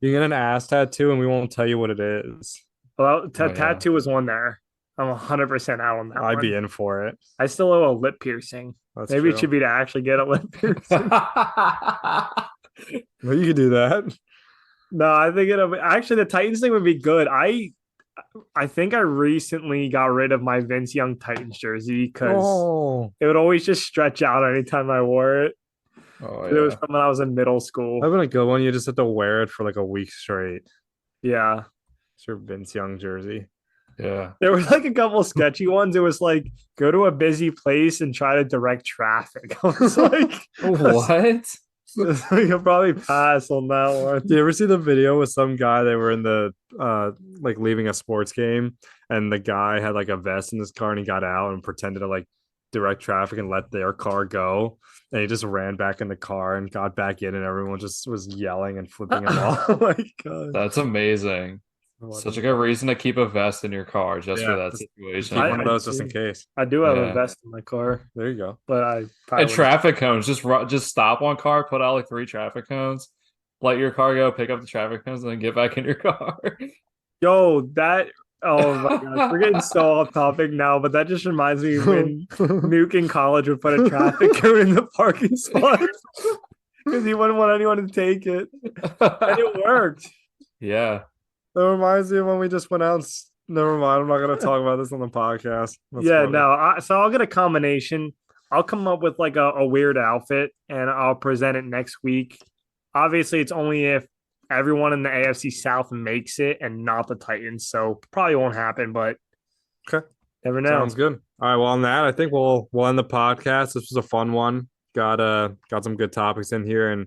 You get an ass tattoo, and we won't tell you what it is. Well, Oh, yeah. tattoo was one there. I'm 100% out on that I'd one. be in for it. I still owe a lip piercing. That's Maybe it true. should be to actually get a lip piercing. Well, you could do that. No, I think it'll be actually the Titans thing would be good. I think I recently got rid of my Vince Young Titans jersey because Oh, it would always just stretch out anytime I wore it. Oh It was yeah. from when I was in middle school. that'd been a good one. You just have to wear it for like a week straight. Yeah. It's your Vince Young jersey. Yeah. There were like a couple sketchy ones. It was like go to a busy place and try to direct traffic. I was like, What? you'll probably pass on that one. Do you ever see the video with some guy? They were in the like leaving a sports game, and the guy had like a vest in his car, and he got out and pretended to like direct traffic and let their car go, and he just ran back in the car and got back in, and everyone just was yelling and flipping him off. Oh my god. That's amazing. Such a good reason to keep a vest in your car just for Yeah, that just situation. Keep I- one of those just in case. I do have Yeah. a vest in my car, There you go. but I And probably traffic cones, just stop one car, put out like 3 traffic cones, let your car go, pick up the traffic cones, and then get back in your car. Yo, that oh my gosh, we're getting so off topic now, but that just reminds me when Nuke in college would put a traffic cone in the parking spot because he wouldn't want anyone to take it. And it worked. Yeah. That reminds me of when we just went out. Never mind. I'm not going to talk about this on the podcast. That's Yeah, funny. no. So I'll get a combination. I'll come up with like a weird outfit and I'll present it next week. Obviously, it's only if everyone in the AFC South makes it and not the Titans. So probably won't happen, but Okay. never know. Sounds good. All right. Well, on that, I think we'll end the podcast. This was a fun one. Got some good topics in here, and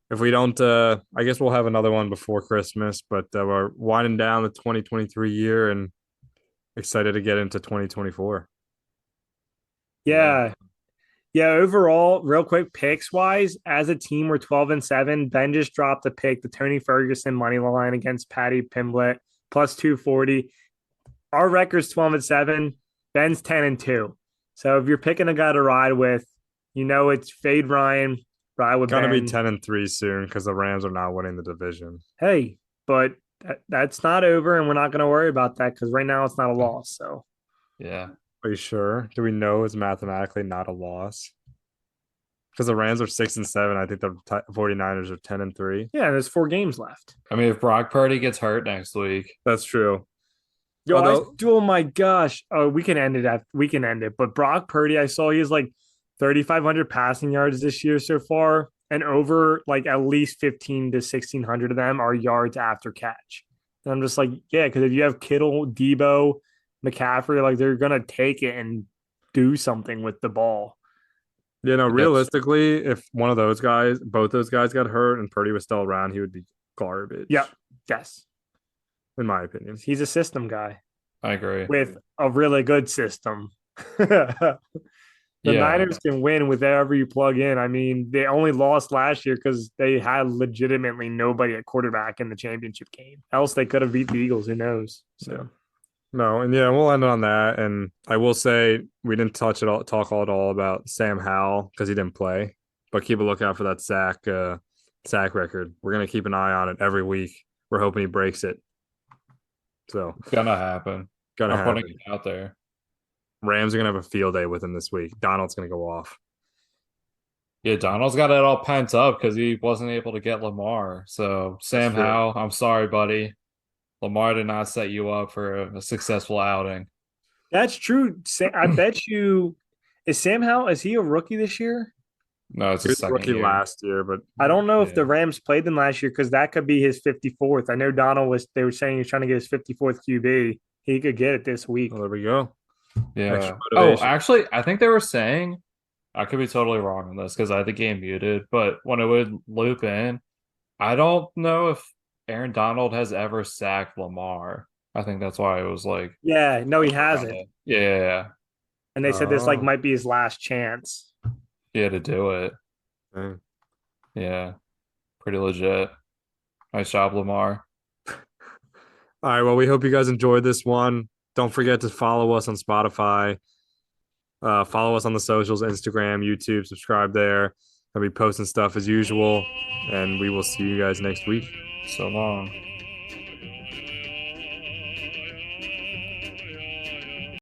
if we don't, I guess we'll have another one before Christmas. But we're winding down the 2023 year and excited to get into 2024. Yeah. Yeah, overall, real quick, picks wise, as a team, we're 12-7. Ben just dropped a pick, the Tony Ferguson money line against Patty Pimblett, plus 240. Our record's 12-7. Ben's 10-2. So if you're picking a guy to ride with, you know it's fade Ryan, ride with Gonna Ben. be 10-3 soon because the Rams are not winning the division. Hey, but that's not over, and we're not going to worry about that because right now it's not a loss. So Yeah. Are you sure? Do we know it's mathematically not a loss? Because the Rams are 6-7. I think the 49ers are 10-3. yeah, there's 4 games left. I mean, if Brock Purdy gets hurt next week, That's true. Yo, Although- oh my gosh. Oh, we can end it. We can end it. But Brock Purdy, I saw he has like 3,500 passing yards this year so far, and over like at least 15 to 1,600 of them are yards after catch. And I'm just like, yeah, because if you have Kittle, Debo, McCaffrey, like they're gonna take it and do something with the ball. You know, That's- realistically, if one of those guys, both those guys got hurt and Purdy was still around, he would be garbage. Yep. Yes, In my opinion. he's a system guy. I agree. with a really good system. The Yeah, Niners can win with whatever you plug in. I mean, they only lost last year because they had legitimately nobody at quarterback in the championship game. Else they could have beat the Eagles. Who knows? So No, and yeah, we'll end on that. And I will say we didn't talk at all about Sam Howell because he didn't play, but keep a lookout for that sack record. We're gonna keep an eye on it every week. We're hoping he breaks it. So it's gonna happen. gonna I'm happen. putting it out there. Rams are gonna have a field day with him this week. Donald's gonna go off. Yeah, Donald's got it all pent up because he wasn't able to get Lamar. So Sam true. Howell, I'm sorry, buddy. Lamar did not set you up for a successful outing. that's true. I bet you is Sam Howell, is he a rookie this year? No, it's He a was a second rookie year. last year, but I don't know if Yeah. the Rams played them last year because that could be his 54th. I know Donald was, they were saying he was trying to get his 54th QB. He could get it this week. well, there we go. Yeah. Extra Oh, motivation. actually, I think they were saying I could be totally wrong on this because I had the game muted, but when it would loop in, I don't know if Aaron Donald has ever sacked Lamar. I think that's why it was like, Yeah, no, he hasn't. yeah, And they said this like Oh. might be his last chance. he had to do it. Dang. Yeah, pretty legit. Nice job, Lamar. All right. Well, we hope you guys enjoyed this one. Don't forget to follow us on Spotify. Follow us on the socials, Instagram, YouTube, subscribe there. I'll be posting stuff as usual. And we will see you guys next week. So long.